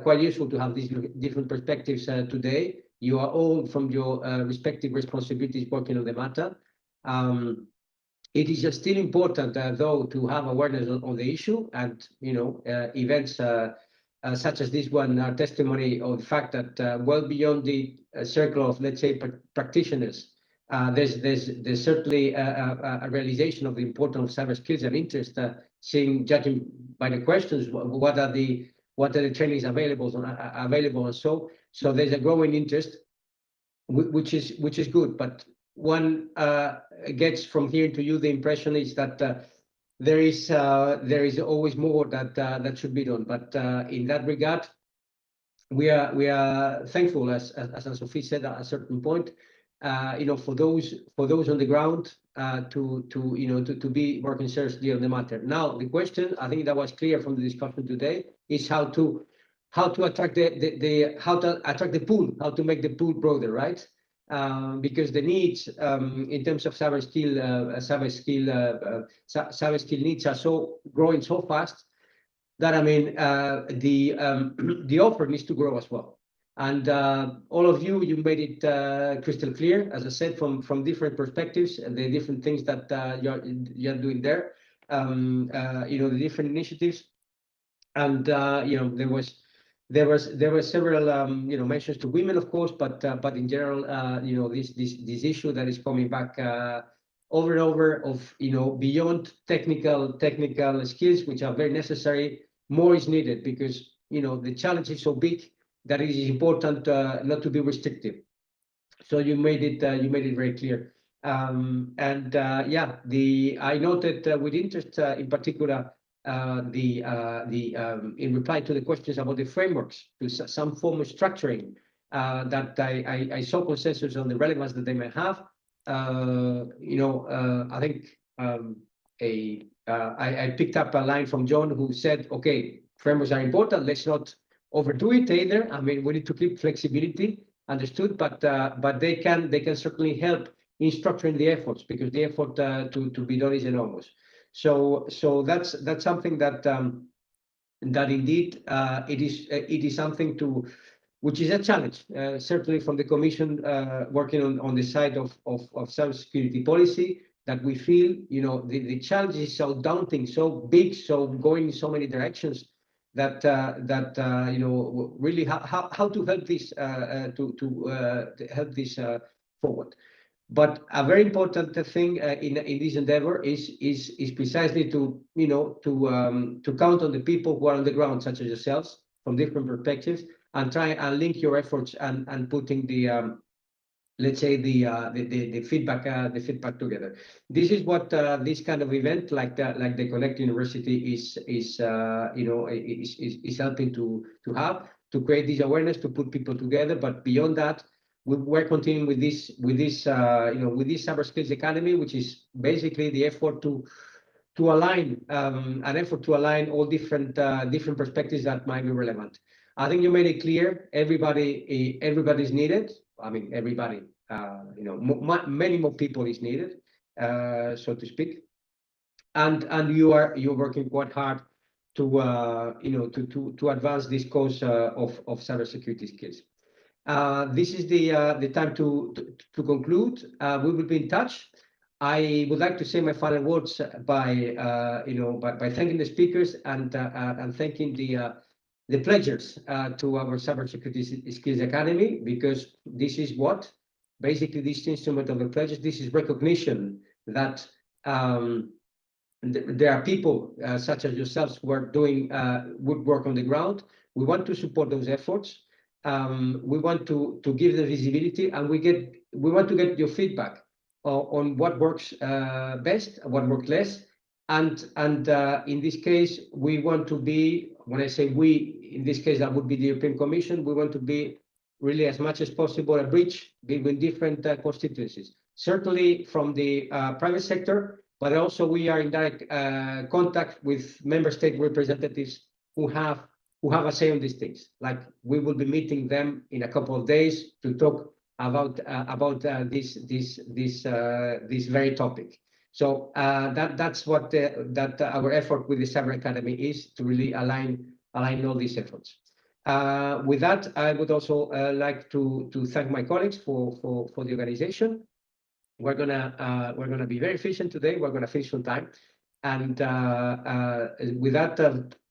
quite useful to have these different perspectives today. You are all from your respective responsibilities working on the matter. It is just still important, though, to have awareness on the issue, and events such as this one are testimony of the fact that well beyond the circle of, let's say, practitioners, there's certainly a realization of the importance of cyber skills and interest. Judging by the questions, what are the trainings available, and so there's a growing interest, which is good. But one gets from hearing to you the impression is that there is always more that should be done. But in that regard, we are thankful, as Sophie said at a certain point, for those on the ground to be working seriously on the matter. Now, the question, I think that was clear from the discussion today, is how to attract the pool, how to make the pool broader, right? Because the needs in terms of cyber skill needs are so growing so fast that the offer needs to grow as well. And all of you made it crystal clear, as I said, from different perspectives and the different things that you're doing there, the different initiatives. And there were several mentions to women, of course, but in general, this issue that is coming back over and over of beyond technical skills, which are very necessary, more is needed, because the challenge is so big that it is important not to be restrictive. So you made it very clear. I noted with interest in particular in reply to the questions about the frameworks, to some form of structuring that I saw consensus on the relevance that they may have. I think I picked up a line from John, who said, okay, frameworks are important, let's not overdo it either. We need to keep flexibility, understood, but they can certainly help in structuring the efforts, because the effort to be done is enormous. So that's something that indeed it is something which is a challenge, certainly from the Commission working on the side of cybersecurity policy, that we feel the challenge is so daunting, so big, so going in so many directions, that really how to help this help this forward. But a very important thing in this endeavor is precisely to count on the people who are on the ground, such as yourselves, from different perspectives, and try and link your efforts and putting the let's say the feedback together. This is what this kind of event like the Connect University is helping to have, to create this awareness, to put people together. But beyond that, we're continuing with this Cyber Skills Academy, which is basically the effort to align all different perspectives that might be relevant. I think you made it clear. Everybody's needed. Everybody. Many more people is needed, so to speak. And you're working quite hard to advance this cause of cybersecurity skills. This is the time to conclude. We will be in touch. I would like to say my final words by thanking the speakers and thanking the pledgers to our Cybersecurity Skills Academy, because this is what basically this instrument of the pledges. This is recognition that there are people such as yourselves who are doing good work on the ground. We want to support those efforts. We want to give the visibility, and we want to get your feedback on what works best, what works less, and in this case, we want to be, when I say we, in this case that would be the European Commission, we want to be really as much as possible a bridge between different constituencies, certainly from the private sector, but also we are in direct contact with member state representatives who have a say on these things. Like, we will be meeting them in a couple of days to talk about this very topic. So that's what our effort with the Cyber Academy is, to really align all these efforts. With that, I would also like to thank my colleagues for the organization. We're gonna be very efficient today. We're gonna finish on time. And with that,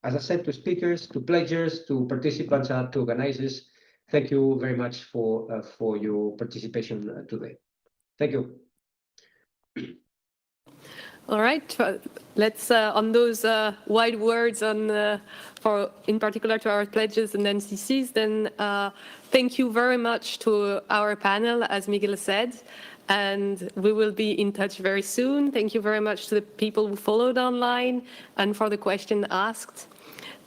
as I said, to speakers, to pledgers, to participants, to organizers, thank you very much for your participation today. Thank you. All right, let's on those wide words for in particular to our pledges and NCCs. Then thank you very much to our panel, as Miguel said, and we will be in touch very soon. Thank you very much to the people who followed online and for the question asked.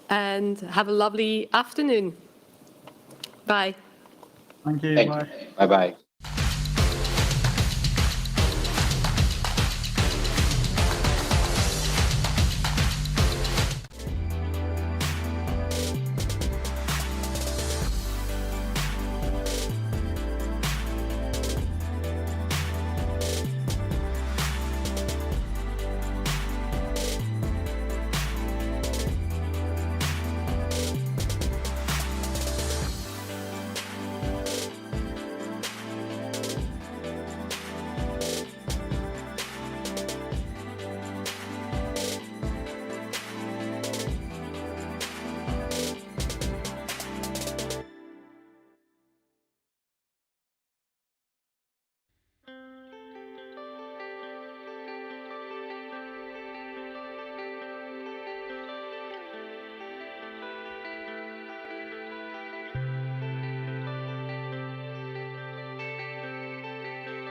And have a lovely afternoon. Bye. Thank you. Thank Bye. you. Bye-bye.